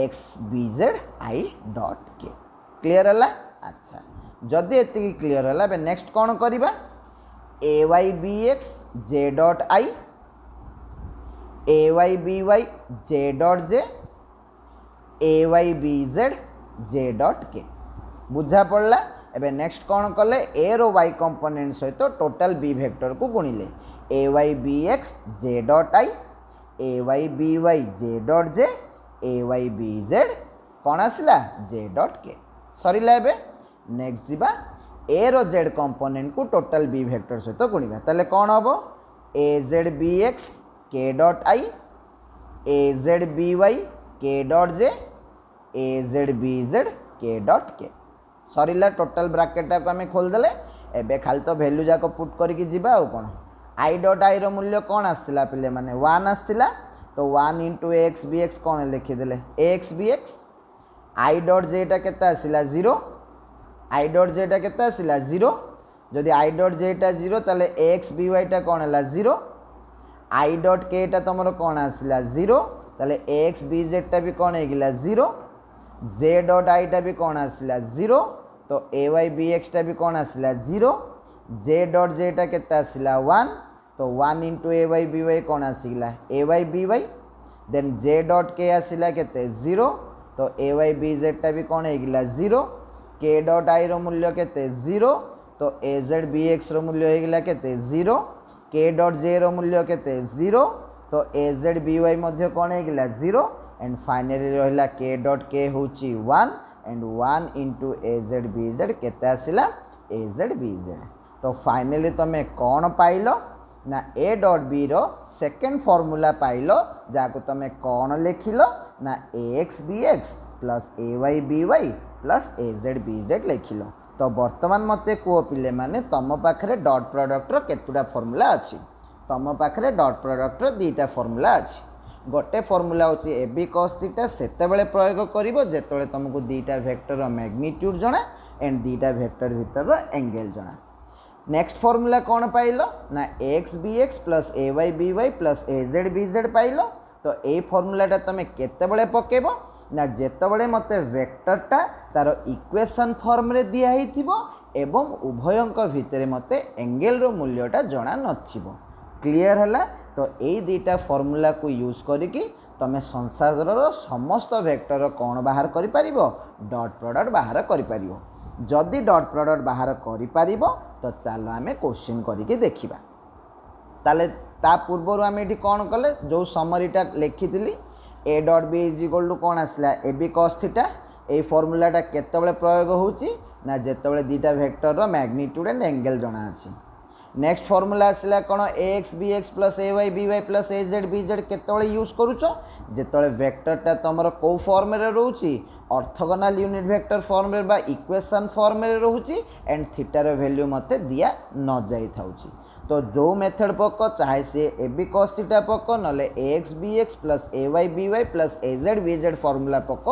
ax bz i dot k। Clear है? अच्छा जदि एति क्लियर है बे नेक्स्ट कौन करिबा ay bx j dot i ay by j dot j ay bz j dot k। बुझा पड़ला? एबे नेक्स्ट कौन कले ए रो y कंपोनेंट सहित टोटल b वेक्टर को गुणिले ay bx j dot i ay by j dot j ay bz कौन आसला j डॉट k। सरीला एबे नेक्स्ट जीवा ए रो z कंपोनेंट को टोटल b वेक्टर सहित गुणिबा ताले कौन हबो az bx k dot i az by k dot j az bz k dot k। Sarila total bracket को आम खोलदेले एबे खाली तो वैल्यू जाक पुट करके जीवा आ कौन i डॉट i रो मूल्य कौन आसला पिले माने 1 आसला। तो 1 इंटू ax bx कौन लिखिदेले ax bx i dot j टा केते आसला 0 i डॉट j टा केते आसला 0 जदि i डॉट j टा 0 ताले ax by टा कौन है 0 i डॉट k टा तुम कौन आसला 0 ताले ax bz टा भी कौन है 0 j डॉट i टा भी कौन आसला 0 तो ay bx टा भी कौन आसला 0 j डॉट j टा केते आसला 1 तो 1 इंटू ay by कौन आसला ay by then j dot k आसला केते 0 तो ay bz टा भी कौन है 0 k डॉट i रो मूल्य केते 0 तो az bx रो मूल्य है केते 0 k डॉट j रो मूल्य केते 0 तो az by मध्य कौन है 0 एंड फाइनली रहा k डॉट k होची 1 एंड 1 इंटू az bz केते आसला az bz। तो फाइनली तुम्हें कौन पाइल ना a डॉट b रो सेकेंड फॉर्मूला पाइल जहाँ तुम्हें कौन लिखिल ना ax bx plus ay by plus az bz लिखिल। तो बर्तमान मते कह पिले माने तुम पाखे डॉट प्रोडक्टर केतुटा फॉर्मूला अच्छी तुम पाखे डॉट प्रोडक्टर दीटा फॉर्मूला अच्छी गोटे फॉर्मूला होची ए बी कॉस थीटा सेतेबेले प्रयोग करिवो जेतेबेले तुमको दीटा वेक्टर मैग्नीट्यूड जना एंड दीटा वेक्टर भितर एंगल जना। नेक्स्ट फॉर्मूला कौन पाइल ना एक्स बी एक्स प्लस ए वाई बी वाई प्लस ए जेड बी जेड पाइल। तो ये फॉर्मूलाटा तुम केतेबेले पकेब ना जेतेबेले मते वेक्टरटा तार इक्वेशन फॉर्म रे दिया हिथिबो एवं उभयंक भितर मते एंगल रो मूल्यटा जणा नथिबो। क्लियर हैला। तो यही दुईटा फॉर्मूला को यूज करिकी तुम संसार समस्त वेक्टर कौन बाहर करि परिबो डॉट प्रोडक्ट बाहर करि परिबो। जदि डॉट प्रोडक्ट बाहर करि परिबो तो चलो आमे क्वेश्चन करिके देखिबा। ताले ता पूर्व आम ये कौन कले जो समरीटा लिखी A dot B is equal to कौन आसला ए बी कॉस थीटा। ये फॉर्मूलाटा केतेबेले प्रयोग होउची ना जेतेबेले दीटा वेक्टर रो मैग्नीट्यूड एंड एंगल जणा अछि। नेक्स्ट फॉर्मूला आसला कौन ए एक्स बी एक्स प्लस ए वाई बी वाई प्लस ए जेड बी जेड केतेबेले यूज करूछ जेतेबेले वेक्टरटा तुमर को फॉर्म रे रहउची ऑर्थोगोनल यूनिट वेक्टर फॉर्म रे बा इक्वेशन फॉर्म रे रहउची एंड थीटा रो वैल्यू मते दिया न जाई थाउची। तो जो मेथड पक चाहे सी ए बी कॉस थीटा पक नले ए एक्स बी एक्स प्लस ए वाई बी वाई प्लस ए जेड बी जेड फॉर्मूला पक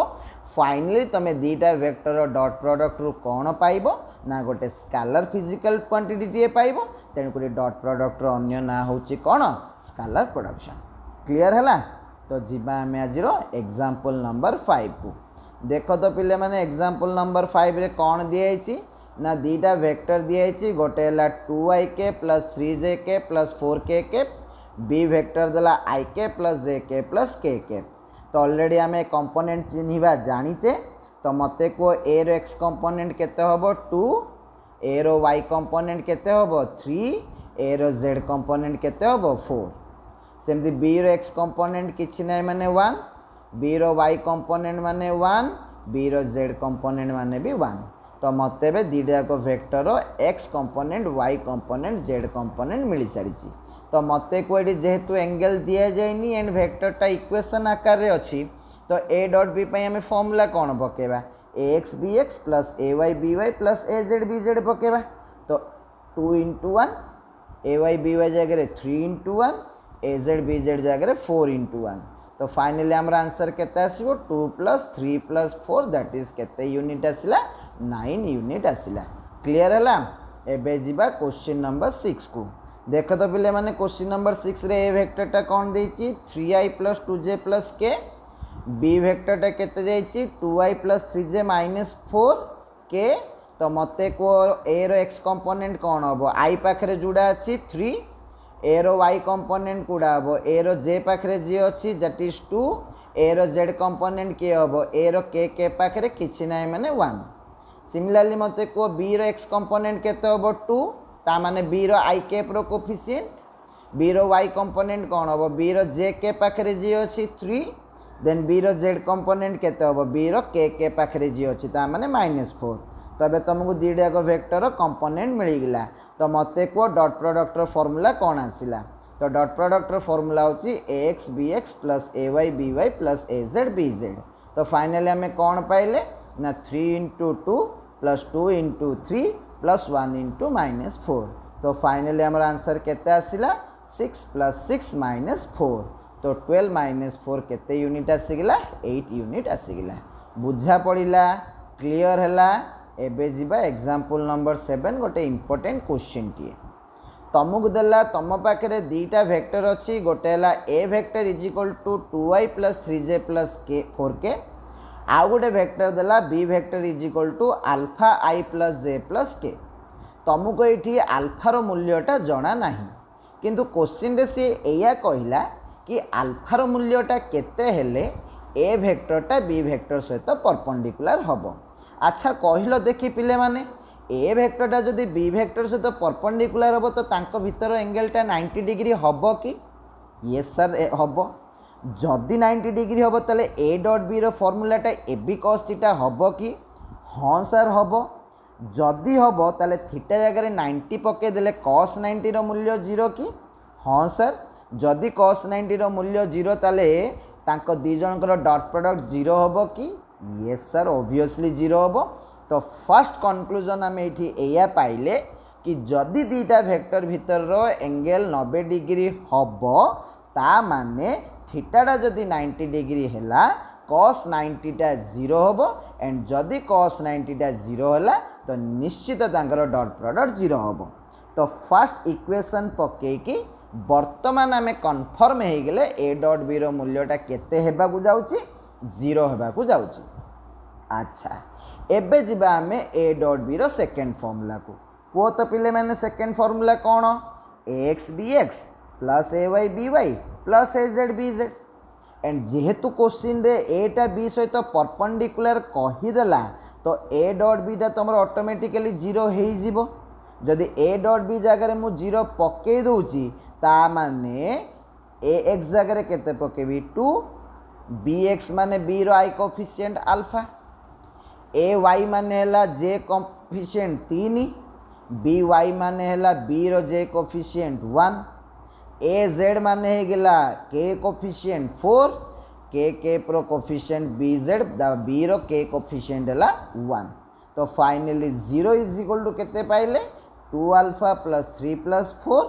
फाइनली तुम दीटा वेक्टर डॉट प्रोडक्ट रु कौन पाइब ना गोटे स्केलर फिजिकल क्वांटिटी टे पाइब। तेणुक डॉट प्रोडक्ट अन्य ना होची कौन स्केलर प्रोडक्शन। क्लियर है। तो जीवा आम आज एग्जांपल नंबर 5 को देख। तो पिले माने एग्जांपल नंबर 5 रे कौन दिखाई ना दीटा वेक्टर दिखाई गोटे है 2i के प्लस 3j के प्लस 4k के बी वेक्टर देला i के प्लस j के प्लस k के। तो ऑलरेडी आम कंपोनेंट चिन्हवा जानीचे। तो मते को ए रो एक्स कंपोनेंट केते होबो 2 ए रो वाई कंपोनेंट केते होबो 3 ए रो जेड कंपोनेंट केते होबो 4। सेमती बी रो एक्स कंपोनेंट किछि नै माने 1 बी रो वाई कंपोनेंट माने 1 बी रो जेड कंपोनेंट माने भी 1। तो मते बे दीटा को vector X component Y component Z component मिल सारी। तो मते को ये जेहेतु एंगल दिया जाइनी एंड वेक्टरटा इक्वेशन आकार रे अछि तो ए डॉट बी पई हमें फॉर्मूला कौन पकेबा ए एक्स बी एक्स प्लस ए वाई बी वाई प्लस ए जेड बी जेड पकेबा। तो 2 into 1 ए वाई बी वाई जगह 3 into 1 A Z B Z जगह 4 into 1। तो फाइनली हमारा आंसर केते आसीबो 2 + 3 + 4 दैट इज केते यूनिट आसिला 9 यूनिट आसिला। क्लियर हैला। एबे जीवा क्वेश्चन नंबर 6 को देख। तो पिले माने क्वेश्चन नंबर 6 रे ए वेक्टरटा कौन देछि 3i + 2j + k बी वेक्टरटा केते जाइछि 2i + 3j - 4k। तो मते को ए रो एक्स कंपोनेंट कौन हम आई पाखे जोड़ा अच्छी 3 ए रो वाई कंपोनेंट कूड़ा हम ए रो जे पाखे जी अच्छी दैट इज 2 ए रो जेड कंपोनेंट किए हम ए रो के पाखे किछि ना माने 1। सिमिलरली मते को बी रो एक्स कंपोनेंट केते हम 2 ता माने बी रो आई कैप रो कोफिशिएंट बी रो वाई कंपोनेंट कौन हम बी रो जे के पाखे जी अच्छी 3 देन बी रो जेड कंपोनेंट केते हम बी रो के पाखे जी अच्छी ता माने -4। तो अब तुमको दीटा को वेक्टर कंपोनेंट मिलगला। तो मते को डॉट प्रोडक्ट फॉर्मूला कौन आसिला तो डॉट प्रोडक्ट फॉर्मूला होची ए एक्स बी एक्स प्लस ए वाई बी वाई प्लस ए जेड बी जेड। तो फाइनली आम कौन पाइले ना 3 × 2 + 2 × 3 + 1 × -4। तो फाइनली हमारा आंसर केते आसिला 6 + 6 - 4। तो 12 - 4 केते यूनिट आसीगला 8 यूनिट आसीगला। बुझा पड़िला। क्लियर हैला। एबे जीवा एग्जांपल नंबर 7 गोटे इंपोर्टेंट क्वेश्चन टी तुमको देला तुम पाखे दीटा वेक्टर अच्छी गोटे है A vector is equal to 2i + 3j + k 4k आउ गोटे वेक्टर देला B vector is equal to alpha i + j + k। तुमको ये आल्फार मूल्यटा जना ना किंतु क्वेश्चन रे सी एया कहला कि आल्फार मूल्यटा केते हेले ए वेक्टरटा बी वेक्टर सहित परपेंडिकुलर हम। अच्छा कहल देखी पिले माने ए वेक्टरटा जदि बी वेक्टर सहित परपेंडिकुलर हम तो तांको भीतर एंगलटा 90 डिग्री हम कि यस सर हम। जदि 90 डिग्री हम ताले ए डॉट बी रो फॉर्मूलाटा ए बी cos थीटा हम कि हाँ सर हम। जदि हम ताले थीटा जगह 90 पके देले cos 90 रो मूल्य 0 कि हाँ सर। जदि cos 90 रो मूल्य 0 ताले तांको दी जनकर डॉट प्रोडक्ट 0 हम कि यस सर ऑब्वियसली 0 हम। तो फर्स्ट कंक्लूजन आम ये पाइले कि जदि दीटा वेक्टर भीतर एंगल 90 डिग्री हम ता माने थीटाटा जदि 90 डिग्री है cos 90टा 0 हम एंड जदि cos 90टा 0 है तो निश्चित तांकर डॉट प्रोडक्ट 0 हम। तो फर्स्ट इक्वेशन पकेकी वर्तमान आम कन्फर्म हो गले ए डॉट बी मूल्यटा केते हेबाकु जाउची 0 हेबाकु जाउची। अच्छा एबे जिबा आम A dot B second formula को को तो पिले माने सेकेंड फॉर्मूला कौन ax bx plus ay by plus az bz and जेहेतु क्वेश्चन रे एटा बी सहित परपेंडिकुलर कहीदेला तो ए डॉट बीटा तुम ऑटोमेटिकली 0 हो जिवो। जदि ए डॉट बी जगह मु 0 पकई दूची ता माने ए एक्स जगह केते पकेबी 2 बी एक्स माने बी रो I coefficient alpha A Y माने हैला जे कोफिशिएंट 3 बी वाई माने हैला बी रो जे कोफिशिएंट 1 ए जेड माने हे गेला के कोफिशिएंट 4 के प्रो कोफिशिएंट बी जेड बी रो के कोफिशिएंट हैला 1। तो फाइनली 0 इज इक्वल टू केते पाइले 2 अल्फा प्लस 3 प्लस 4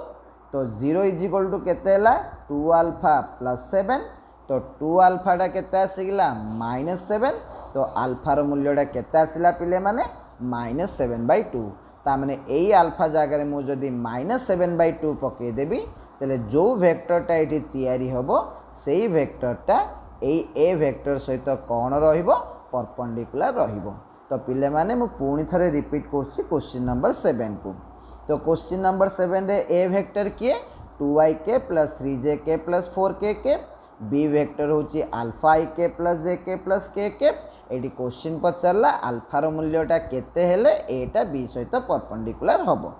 तो 0 इज इक्वल टू केते हैला 2 अल्फा प्लस 7 तो 2 अल्फाटा केते आसीगला -7 तो अल्फार मूल्यटा केते आसिला पिले माने -7/2 ता माने एई अल्फा जगह मु जदि -7/2 पकई देबी तेले जो वेक्टरटा एठी तैयारी होबो सेई वेक्टरटा एई ए वेक्टर सहित कोन रहिबो परपेंडिकुलर रहिबो। तो पिले माने मु पुणी थरे रिपीट करछि क्वेश्चन नंबर 7 को। तो क्वेश्चन नंबर 7 रे ए वेक्टर किए 2ik plus 3jk plus 4kk B vector होची alpha ik plus jk plus kk एटी क्वेश्चन पचारला अल्फार मूल्यटा केते हेले एटा बी सहित परपेंडिकुलर हबो।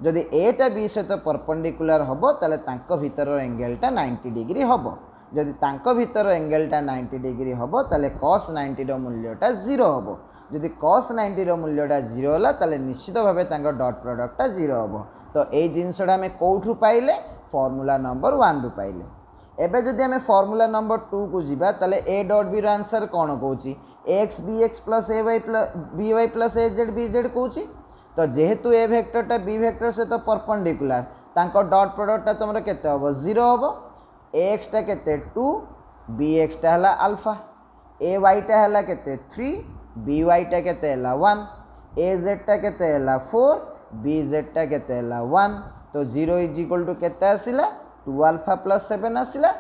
जदि एटा बी सहित परपेंडिकुलर हबो ताले तांको भीतर एंगलटा 90 डिग्री हबो। जदि तांको भीतर एंगलटा 90 डिग्री हबो ताले cos 90 रो मूल्यटा 0 हबो। जदि cos 90 रो मूल्यटा 0 होला ताले निश्चित भाबे तांको डॉट प्रोडक्टटा 0 हबो। तो ए जिनसटा हमें कोठु पाइले फार्मूला नंबर 1 रु पाइले। एबे जदि हमें फार्मूला नंबर 2 को जिबा ताले ए डॉट बी रो आंसर कोन कहूची ax bx plus ay plus by plus az bz कहूची। तो जेहेतु ए वेक्टरटा बी वेक्टर सहित परपेंडिकुलर तांको डॉट प्रोडक्टटा तुमरा केते हबो 0 हबो। ax टा केते 2 bx टा हला अल्फा ay टा हला केते 3 by टा केते हला 1 az टा केते हला 4 bz टा केते हला 1। तो 0 इज इक्वल टू केते आसिला 2 अल्फा प्लस 7 आसिला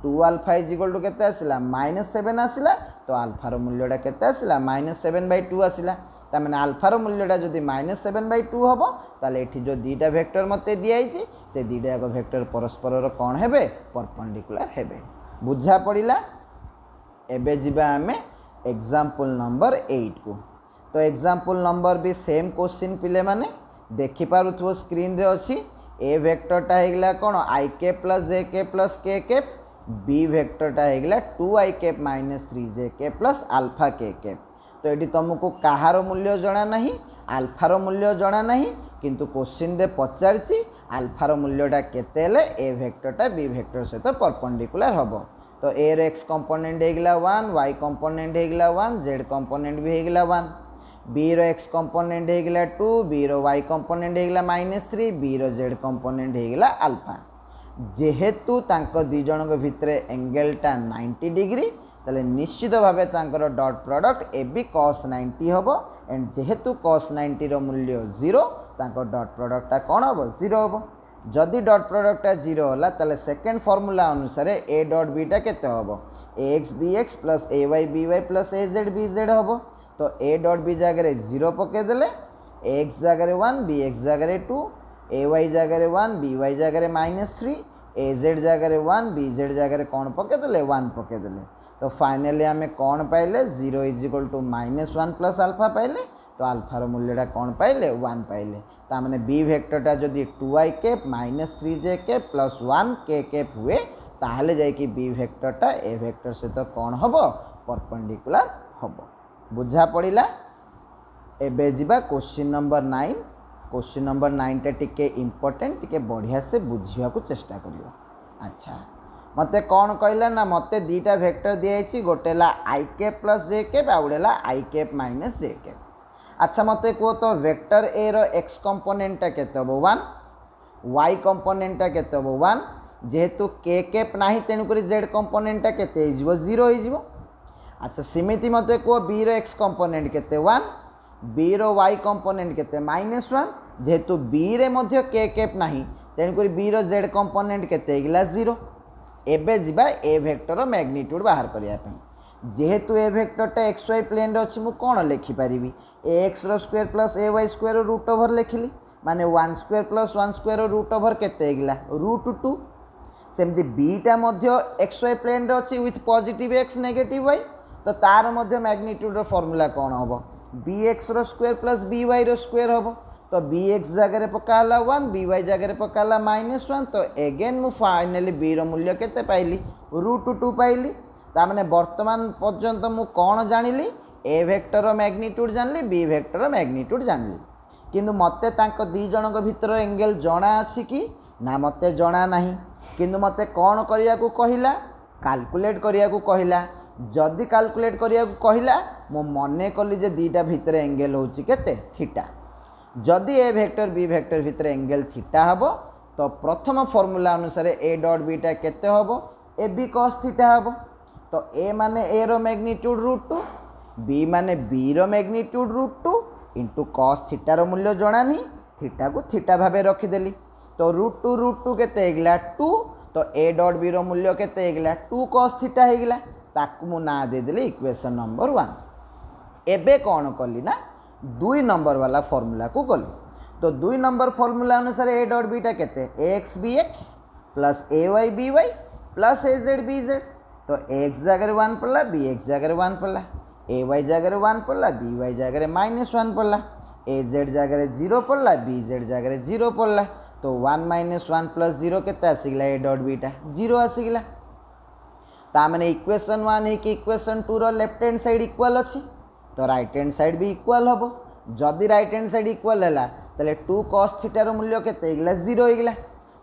2 अल्फा इज इक्वल टू केते आसिला -7 आसिला तो अल्फार मूल्यटा केते आसिला -7/2 आसिला। ता माने अल्फार मूल्यटा जदि -7/2 हबो ताले एठी जो दीटा वेक्टर मते दियाइछि से दीटा जाक वेक्टर परस्पर कोन हेबे परपेंडिकुलर हेबे। बुझा पड़िला। एबे जिबा हमें एग्जांपल नंबर 8 को। तो एग्जांपल नंबर भी सेम क्वेश्चन पिले माने देखि पारुथो स्क्रीन रे अछि ए वेक्टरटा हेगला कोन ik plus jk plus kk B वेक्टरटा हेगला 2ik minus 3jk plus alpha kk। तो ये तुमको कहार मूल्य जना नहीं अल्फार मूल्य जना नहीं किंतु क्वेश्चन रे पचारछि अल्फार मूल्यटा केते हेले ए वेक्टरटा बी वेक्टर सहित परपेंडिकुलर हबो। तो ए रे x कंपोनेंट हेगला 1 y कंपोनेंट हेगला 1 z कंपोनेंट भी हेगला 1 b रो x कंपोनेंट हेगला 2 b रो y कंपोनेंट हेगला -3 b रो z कंपोनेंट हेगला अल्फा। जेहेतु तांको दी जनक भितरे एंगलटा 90 डिग्री ताले निश्चित भावे तांकर dot product A B cos 90 हबो एंड जेहेतु cos 90 रो मूल्य 0 तांको डॉट प्रोडक्टटा कोन हबो 0 हबो। जदि डॉट प्रोडक्टटा 0 होला ताले सेकेंड फार्मूला अनुसार ए डॉट बी टा केते हबो ax bx plus ay by plus az bz हबो। तो ए डॉट बी जगह 0 पके देले ax जगह 1 bx जगह 2 ay जगह 1 by जगह -3 az जगह 1 bz जगह कौन पके देले 1 पके देले। तो फाइनली आम कौन पाइले 0 is equal to -1 plus alpha पाइले। तो अल्फार मूल्यटा कौन पाइले 1 पाइले। ता माने बी वेक्टरटा जदि 2ik -3jk प्लस 1kk हुए ताहले जाय कि बी वेक्टरटा ए वेक्टर सहित कौन हबो परपेंडिकुलर हबो। बुझा पड़िला। एबे जिबा क्वेश्चन नंबर 9। क्वेश्चन नंबर 9 टा टिके इंपोर्टेंट टिके बढ़िया से बुझिया को चेष्टा करियो। अच्छा मते कौन कहला ना मते दीटा वेक्टर दियाइछि गोटेला ik प्लस jk आ गोटेला ik माइनस jk। अच्छा मते को तो वेक्टर ए रो x कंपोनेंट टा केते हबो 1 y कंपोनेंट टा केते हबो 1 जेहेतु के कैप नाही तेणुक जेड कंपोनेंटा केते हो जीरो हो। अच्छा सेमिति मते को बी रो एक्स कंपोनेंट केते 1 बी रो वाई कंपोनेंट केते -1 जेहेतु बी रे मध्य के कैप नाही तेणुक बी रो जेड कंपोनेंट केते गला 0। एबे जिबा ए वेक्टर मैग्नीट्यूड बाहर करिया पई जेहेतु ए वेक्टरटा एक्स वाई प्लेन रे अछि मु कोन लिखि परिबी ए एक्स रो स्क्वायर प्लस ए वाई स्क्वायर रूट ओवर लिखिली माने 1 square plus 1 square root over केते गला √2। सेमती बीटा मध्य एक्स वाई प्लेन रे अछि with positive X negative Y तो तार मध्य मैग्नीट्यूड रो फॉर्मूला कौन हम बी एक्स रो स्क्वायर प्लस बी वाई रो स्क्वायर हम तो बी एक्स जगह पकाला 1 बी वाई जगह पकाला -1 तो एगेन मु फाइनली बी रो मूल्य केते पाइली √2 पाइली। तामने वर्तमान पर्यंत मु कौन जानिली ए वेक्टर मैग्नीट्यूड जानली बी वेक्टर मैग्नीट्यूड जानली किंतु मते तांको दी जनक भितर एंगल जणा अछि कि ना मते जणा नाही किंतु मते कौन करिया को कहिला कैलकुलेट करिया को कहिला जदि कैलकुलेट करिया को कहिला मो मने कली जे दीटा भितर एंगल होची केते थीटा जदि ए वेक्टर बी वेक्टर भितर एंगल थीटा हबो तो प्रथम फार्मूला अनुसार ए डॉट बीटा केते हबो ए बी cos थीटा हबो तो ए माने ए रो मैग्नीट्यूड √2 बी माने बी रो magnitude √2 into cos theta rho मूल्य जणा नहीं थीटा को थीटा भाबे रखी देली तो √2 केते हेगला 2 तो ए डॉट बी रो मूल्य केते हेगला 2 cos थीटा हेगला ताकू मु ना दे देली इक्वेशन नंबर 1। एबे कौन कली ना 2 नंबर वाला फार्मूला को गली तो 2 नंबर फार्मूला अनुसार ए डॉट बीटा केते ए एक्स बी एक्स प्लस ए वाई बी वाई प्लस ए जेड बी जेड तो ए एक्स जगह 1 पड़ला बी एक्स जगह 1 पड़ला ए वाई जगह 1 पड़ला बी वाई जगह -1 पड़ला ए जेड जगह 0 पड़ला बी जेड जगह 0 पड़ला तो 1 - 1 प्लस 0 केते आसीगला ए डॉट बीटा 0 आसीगला तामने इक्वेशन 1 है कि इक्वेशन 2 रो लेफ्ट हैंड साइड इक्वल अछि तो राइट हैंड साइड भी इक्वल हबो जदि राइट हैंड साइड इक्वल हैला तले 2 cos थीटा रो मूल्य केते हेगला 0 हेगला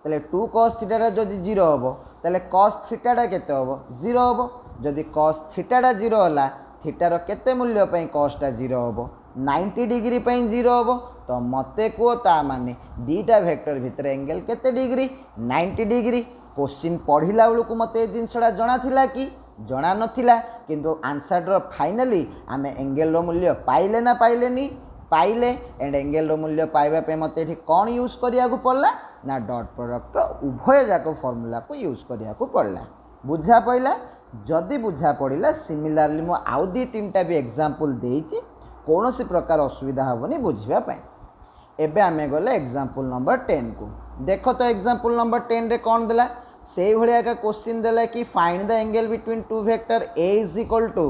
तले 2 cos थीटा रा जदि 0 हबो तले cos थीटा रा केते हबो 0 हबो जदि cos थीटा रा 0 होला थीटा रो केते मूल्य पई cos टा 0 हबो 90 डिग्री पई 0 हबो तो मते को ता माने दीटा वेक्टर भितर एंगल केते डिग्री 90 डिग्री क्वेश्चन पढ़िला बेलू को मते जिनसड़ा जणा थिला कि जणा नथिला किंतु आंसर रो फाइनली आमे एंगल रो मूल्य पाइले ना पाइलेनी पाइले एंड एंगल रो मूल्य पाइबा पे मते एठी कोन यूज करिया को पड़ला ना डॉट प्रोडक्ट उभय जाको फार्मूला को यूज करिया को पड़ला बुझा पइला जदि बुझा पड़िला सिमिलरली मो आउ दी तीनटा भी एग्जांपल देइची कोनोसी प्रकार असुविधा हबनी बुझिबा पई एबे आमे गले एग्जांपल नंबर 10 को देखो तो एग्जांपल नंबर 10 रे कोन देला से भलिया का क्वेश्चन देला कि find the angle between two vector a is equal to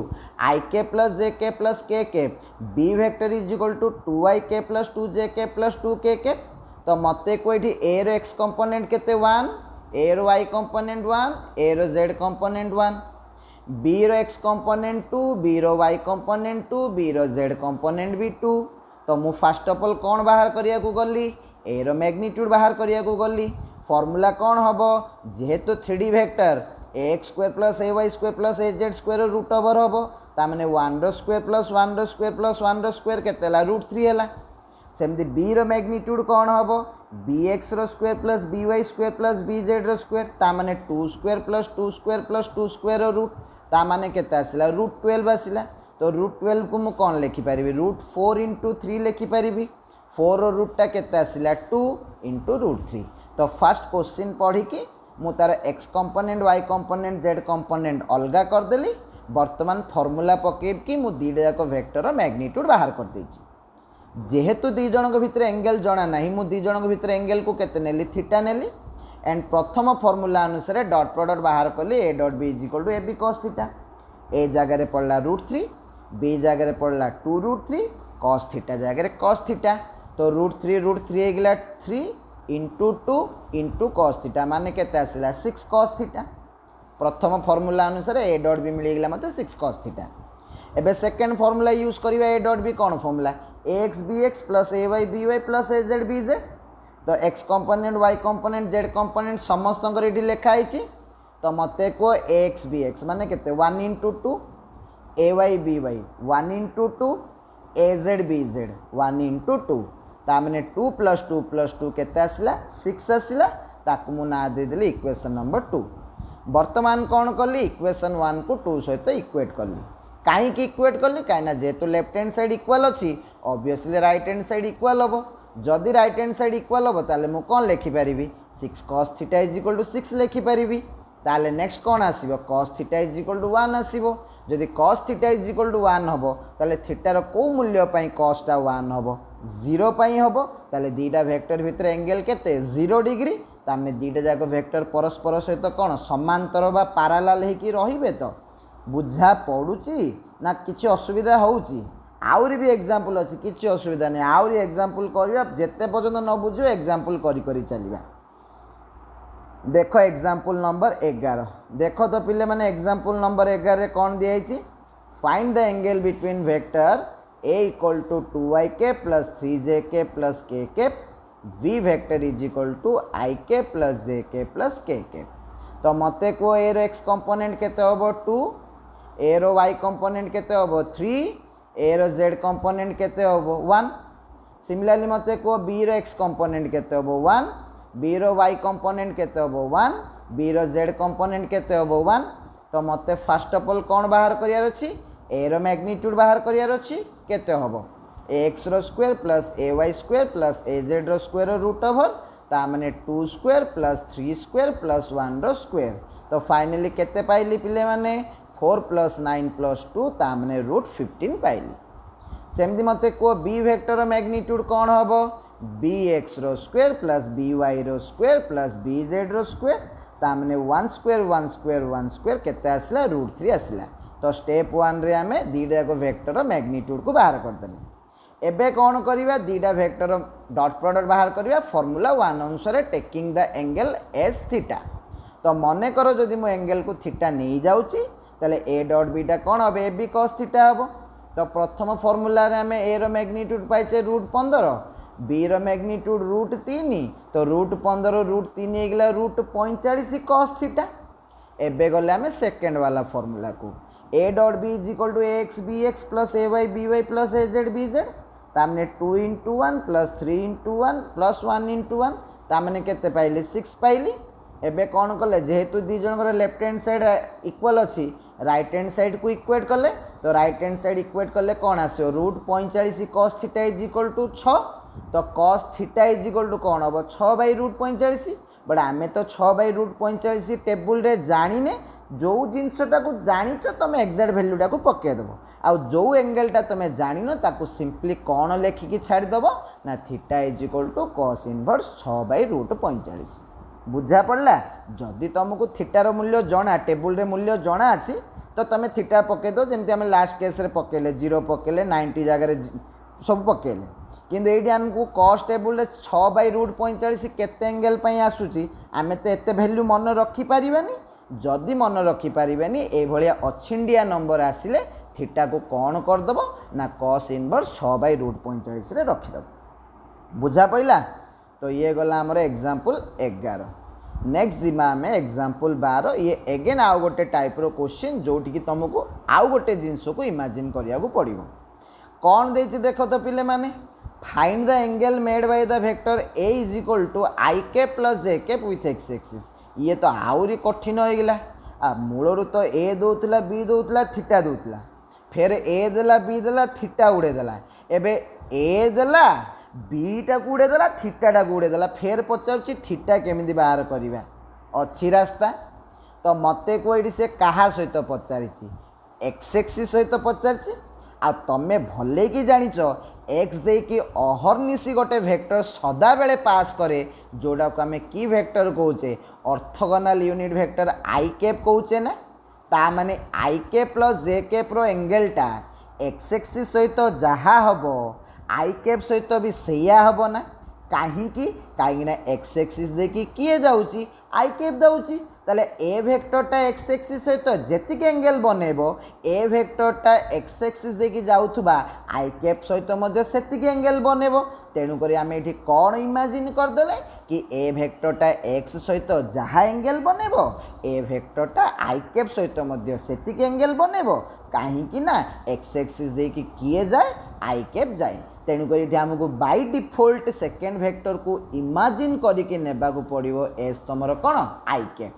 i के plus j k plus k cap b vector is equal to 2i k plus 2j के प्लस 2k कैप तो मते को एठी a रो x कंपोनेंट केते 1 a रो y कंपोनेंट 1 a रो z कंपोनेंट 1 b रो x कंपोनेंट 2 b रो y कंपोनेंट 2 b रो z कंपोनेंट भी 2 तो मु फर्स्ट ऑफ ऑल कौन बाहर करिया को गली ए रो मैग्नीट्यूड बाहर करिया को गली फॉर्मूला कौन हबो जेहेतु 3D vector ax square plus ay square plus az square root over हबो ता माने 1 रो स्क्वायर प्लस 1 रो स्क्वायर प्लस 1 रो स्क्वायर केतेला √3 हैला सेमती b रो मैग्नीट्यूड कौन हबो bx रो square plus by square plus bz रो स्क्वायर ता माने 2 square plus 2 square plus 2 square रो रूट ता माने केते आसिला √12 आसिला तो √12 को मु कोन लिखि परिबी √4 * 3 लिखि परिबी 4 रो रूटटा केते आसिला 2 * √3 तो फर्स्ट क्वेश्चन पढ़ी कि मु तार x component y component z component अलगा कर देली वर्तमान फार्मूला पकेब कि मु दीटा जाक वेक्टर मैग्नीट्यूड बाहर कर देछि जेहेतु दी जनक भितर एंगल जणा नाही मु दी जनक भितर एंगल को केते नेली थीटा नेली एंड प्रथम फार्मूला अनुसार डॉट प्रोडक्ट बाहर कली a dot b = ab cos theta a जगह रे पड़ला √3 b जगह रे पड़ला 2√3 cos थीटा जगह रे cos थीटा तो √3 हेगला 3 * 2 * cos थीटा माने केते आसिला 6 cos थीटा प्रथम फार्मूला अनुसार a डॉट b मिली गेला मते 6 cos थीटा एबे सेकंड फार्मूला यूज करिवा a डॉट b कोन formula ax bx plus ay by plus az bz तो x component y component z component समस्त रेडी लिखा आइछि तो मते को ax bx माने केते 1 * 2 ay by 1 * 2 az bz 1 * 2 ता माने 2 + 2 + 2 केते आसिला 6 आसिला ताकू मु ना देदेली इक्वेशन नंबर 2। वर्तमान कौन कली इक्वेशन 1 को 2 सहित इक्वेट कली। कहीं इक्वेट कली कहीं जेहेतु लेफ्ट हैंड साइड इक्वाल अच्छी obviously right hand side equal हम। जदि राइट हैंड साइड इक्वाल हम ताले मु कौन लिखिपारि 6 cos theta is equal to 6 लिखिपारि। ताले नेक्स्ट कौन आसीबो cos theta is equal to 1 आसीबो। जदि cos theta is equal to 1 हम ताले थीटार को मूल्य पई cos टा 1 हम 0 पई हम। ताले दीटा वेक्टर भितर एंगल केते 0 डिग्री। तामे दीटा जाक वेक्टर परस्पर सहित कौन समांतर बा पैरेलल हेकी रहिबे। तो बुझा पड़ुची ना किछि असुविधा होउची? आउरी भी एग्जांपल अछि किछि असुविधा नहीं। आउरी एग्जांपल करिया जेते पर्यंत न बुझो एग्जांपल करी करी चलिबा। देखो एग्जांपल नंबर 11 देखो तो पिले माने एग्जांपल नंबर 11 रे कोन दियाइछि find the angle between vector a equal to 2ik plus 3jk plus kk v vector is equal to ik plus jk plus kk। तो मते को a रो x कंपोनेंट केते होबो 2, a रो y कंपोनेंट केते होबो 3, a रो z कंपोनेंट केते होबो 1। सिमिलरली मते को b रो x कंपोनेंट केते होबो 1, b रो y कंपोनेंट केते होबो 1, b रो z कंपोनेंट केते होबो 1। तो मते फर्स्ट ऑफ ऑल कौन बाहर करियार अछि a रो मैग्नीट्यूड बाहर करियार अछि केते होबो ax रो square plus ay square plus az रो स्क्वायर रूट ओवर ता माने 2 स्क्वायर प्लस 3 स्क्वायर प्लस 1 रो स्क्वायर। तो फाइनली केते पाइली पिले माने 4 प्लस 9 प्लस 2 ता माने रूट 15 पाइली। सेमती मते को b वेक्टर रो मैग्नीट्यूड कौन होबो bx रो स्क्वायर प्लस by रो स्क्वायर प्लस bz रो स्क्वायर ता माने 1 स्क्वायर 1 स्क्वायर 1 स्क्वायर केते आसला रूट 3 आसला। तो स्टेप 1 रे आमे दीटा को वेक्टर रो मैग्नीट्यूड को बाहर कर देले। एबे कौन करिवा दीटा वेक्टर डॉट प्रोडक्ट बाहर करिवा फॉर्मूला 1 अनुसार taking the angle S theta. तो मने करो जदि मो एंगल को थीटा नहीं जाउची तले a डॉट बीटा कौन होबे ab cos थीटा होबो। तो प्रथम फॉर्मूला रे आमे a रो मैग्नीट्यूड पाइचे रूट 15, b रो मैग्नीट्यूड रूट 3, तो रूट 15 रूट 3 हेगला रूट 45 cos थीटा। एबे गले आमे सेकंड वाला फॉर्मूला को a dot b is equal to ax bx plus ay by plus az bz तामने 2 into 1 plus 3 into 1 plus 1 into 1 तामने केते पाइली 6 पाइली। एबे कौन कले जेहेतु दी जन लेफ्ट हैंड साइड इक्वल अच्छी राइट हैंड साइड को इक्वेट कले। तो राइट हैंड साइड इक्वेट कले कौन आसो root 45 cos theta is equal to 6। तो cos theta is equal to कौन हम 6 बाई रूट 45। बट आमे तो 6 बाई रूट 45 टेबुल रे जानिने जो जिनसटा को जानिच तुम एक्जाक्ट वैल्यूटा को पकेदेव आउ जो एंगलटा तुम जानिन ताकू सिंपली कौन लेखिकी छाड़देव ना theta is equal to cos inverse 6 by root 45। बुझा पड़ला? जदि तुमको थीटार मूल्य जना टेबुल रे मूल्य जना अच्छी तो तुम थीटा पकेद जमी आम लास्ट केस रे पकेले 0 पकेले 90 जगह सब पकेले। किंतु ये आमको कॉस्ट टेबुल 6 बाई रूट 45 केते एंगल आसूची आमे तो एते वैल्यू मन रखिपारानी। जदि मन रखिपारानी ये अछिंडिया नंबर आसिले थीटा को कौन करदेव ना cos इनवर्स 6 बाई रूट 45 रे रखिदेव। बुझा पड़ा? तो ये गला आमर एग्जांपल 11। नेक्स्ट जीमा आम एग्जांपल 12। ये एगेन आउ गोटे टाइप रो क्वेश्चन जोटि कि तुमको आउ गोटे जिनस को इमेजिन करिया को पड़िबो। कौन देछि देखो तो पिले माने find the angle made by the vector a is equal to i के प्लस जे के विथ एक्स एक्सिस। ये तो आउरी कठिन हो गला। मूलर तो a Daula b Daula theta Daula फिर a देला b देला थीटा उड़ेदेला एबे a देला बीटा को उड़ेदेला थीटाटा को उड़ेदेला फिर पचारुछि थीटा केमिति बाहर करिबा अच्छी रास्ता। तो मते को ये से कहा सहित पचारिछि एक्स एक्सिस सहित पचारिछि आ तमे भले कि जानिच एक्स दे कि अहर्निशी गोटे वेक्टर सदा बेले पास करे जोड़ा को आम कि वेक्टर कहूचे ऑर्थोगोनल यूनिट वेक्टर आई कैप कहूचे ना। ता माने I cap plus J cap row एंगलटा x axis सहित जहाँ हम आई कैप सहित भी सैया हम ना। कहीं एक्स एक्सिस देखी किए जाऊँगी आई कैप जाऊँगी ताले ए वेक्टरटा एक्स एक्सिस सहित जेतिक एंगल बनइबो ए वेक्टरटा एक्स एक्सिस देखी जाउथुबा आई कैप सहित मध्य सेतिक एंगल बनइबो। तेणुक आम ये कौन इमेजिन करदेले कि ए भेक्टरटा एक्स सहित जहाँ एंगल बनेबो ए भेक्टरटा आई कैप सहित मध्य सेतिक एंगल बनेबो कहीं ना एक्स एक्सिस देकी किए जाए आई कैप जाए तेणुक आमको बाय डिफॉल्ट सेकेंड भेक्टर को इमेजिन करके नेबाकू पड़ो एस तुमर कौन आई कैप।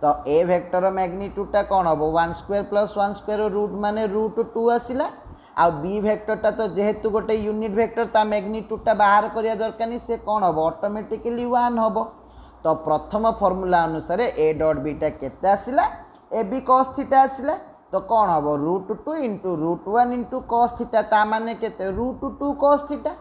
तो ए भेक्टर मैग्नीट्यूडटा कौन हम 1 स्क्वायर प्लस 1 स्क्वायर रूट माने √2 आसला आ बी भेक्टरटा तो जेहेतु गोटे यूनिट भेक्टर ता मैग्नीट्यूडटा बाहर करिया दरकार नहीं से कौन हम ऑटोमेटिकली 1 हम। तो प्रथम फॉर्मूला अनुसार ए डॉट बीटा केते आसला ए बी cos थीटा आसला तो कौन हम √2 इंटू √1 इंटू cos थीटा ता माने केते √2 cos थीटा।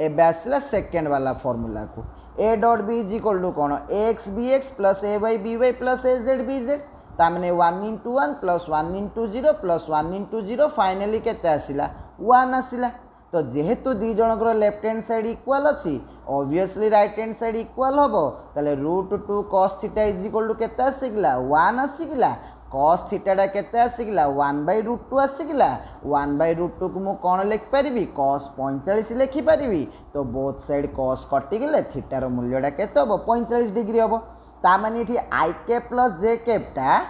एबे आसला सेकेंड वाला फॉर्मूला को a dot B is equal to कौन ए एक्स बी एक्स प्लस ए वाई बी वाई प्लस ए जेड बी जेड तामने 1 into 1 plus 1 into 0 plus 1 into 0 finally केते आसिला 1 आसिला। तो जेहेतु दी जनकर लेफ्ट हैंड साइड इक्वल अच्छी obviously right hand side equal हम ताले √2 cos theta is equal to केते आसिगला 1 आसिगला cos थीटाटा केते आसिगला 1/√2 आसिगला 1/√2 को मु कौन लिख पारिबी cos 45 लिखि पारिबी। तो बोथ साइड cos कटि गले थीटार मूल्यटा केते हबो 45 डिग्री हबो ता माने एठी आई कैप प्लस जे कैपटा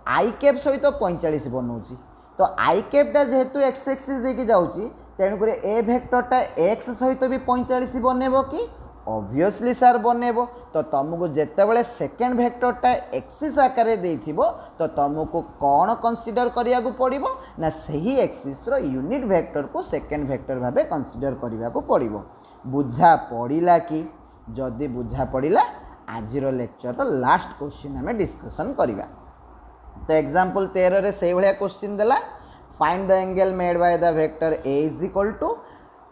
आई कैप सहित 45 बनौची। तो आई कैपटा जेहेतु एक्स एक्सिस देकी जाउची तेणुक ए भेक्टरटा एक्स सहित भी 45 बनेबो कि ऑब्वियसली सर बनेबो। तो तुमको जेतेबेले सेकेंड भेक्टरटा एक्सिस आकार देथिबो तो तुमको कौन कंसीडर करिया को पड़िबो ना सही एक्सिस रो यूनिट भेक्टर को सेकेंड भेक्टर भाबे कंसीडर करिया को पड़िबो। बुझा पड़िला कि जदि बुझा पड़िला आजिरो लेक्चर रो लास्ट क्वेश्चन हमें डिस्कशन करिबा। तो एग्जांपल 13 रे से भलिया क्वेश्चन देला find the angle made by the vector A is equal to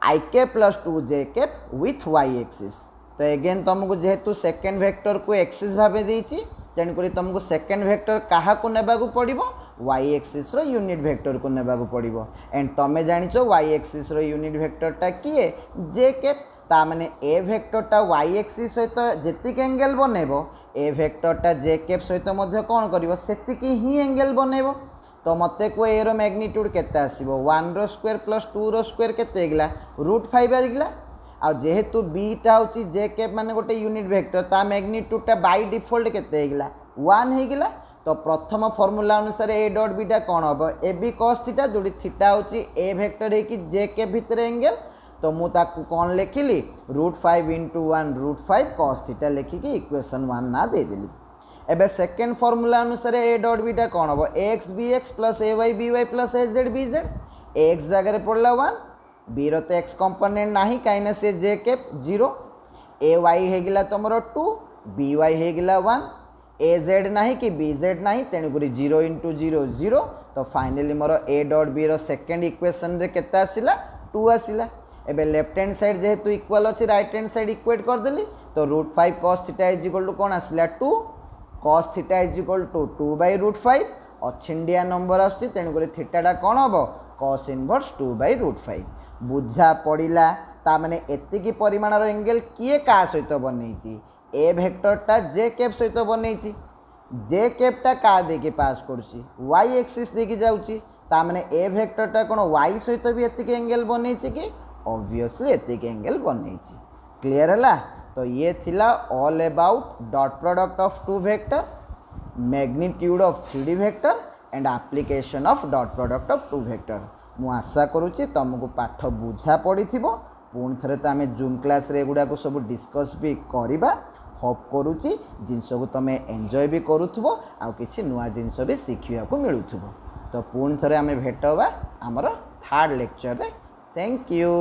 I cap plus 2j cap with Y axis. तो एगेन तुमको जेहेतु सेकेंड वेक्टर को एक्सिस भावे देछि तेणुक तुमको सेकेंड वेक्टर क्या को नेबाकू पड़िबो वाई एक्सिस रो यूनिट वेक्टर को नेबाकू पड़िबो एंड तमे जानिचो वाई एक्सिस रो यूनिट वेक्टरटा किए जे कैप ता माने ए वेक्टरटा वाई एक्सिस सहित जेतिक एंगल बनेबो ए वेक्टरटा जे कैप सहित मध्य कोन करिवो सेतिकी ही एंगल बनेबो। तो मते को ए रो मैग्नीट्यूड केते आसीबो 1 रो स्क्वायर प्लस 2 रो स्क्वायर केते हेगला √5 आगला आ जेहेतु बी टा होची जे कैप माने गोटे यूनिट वेक्टर ता मैग्नीट्यूडटा बाय डिफॉल्ट केते हेगला 1 हेगला। तो प्रथम फॉर्मूला अनुसार ए डॉट बी टा कोन हबो ए बी cos थीटा जोडी थीटा होची ए वेक्टर हे कि जे कैप भीतर एंगल तो मु ताकू कोन लिखिली √5 इंटू 1 √5 cos थीटा लिखिकी इक्वेशन 1 ना दे देली। एबे सेकेंड फॉर्मूला अनुसार ए डॉट बीटा कौन हम a x B x plus A Y B Y plus A Z B z a x जगह पड़ा 1 बी रो तो एक्स कंपोनेंट नहीं कहीं से जे कैप 0 ए वाई होगला तुम 2 बी वाई होगला 1 ए जेड ना कि बी जेड ना तेणुक 0 इंटू 0 0। तो फाइनाली मोर ए डॉट बी रो सेकेंड इक्वेशन रे केते आसिला 2 आसिला। एबे लेफ्ट हैंड साइड जेहेतु इक्वल अच्छी राइट हैंड साइड इक्वेट करदेली तो √5 cos theta is equal to कौन आसिला 2 cos theta is equal to 2/√5 अच्छिंडिया नंबर आसुची तेणुक थीटाटा कौन हम cos इनवर्स 2/√5। बुझा पड़िला ता माने एतिकी परिमाणर एंगल किए का सहित बनैछि ए वेक्टरटा जे कैप सहित बनैछि जे कैपटा का देके पास करछि वाई एक्सिस देके जाउछि ता माने ए वेक्टरटा कोन वाई सहित भी एतिकी एंगल बनैछि कि ऑब्वियसली एतिकी एंगल बनैछि। क्लियर हला। तो ये थिला all about dot product of two vector magnitude of 3D vector and application of dot product of two vector. मु आशा करुच्ची तुमको पाठ बुझा पड़ी पुणी थे तो आम जूम क्लास रे गुड़ा को सब डिस्कस भी करवा होप करुच्ची जिनस को तुम एंजॉय भी करुथबो आ किछि नुआ जिनस भी शिखिया को मिलुथबो। तो पुणी थे आम भेट हवा आमर थर्ड लेक्चर रे। Thank you.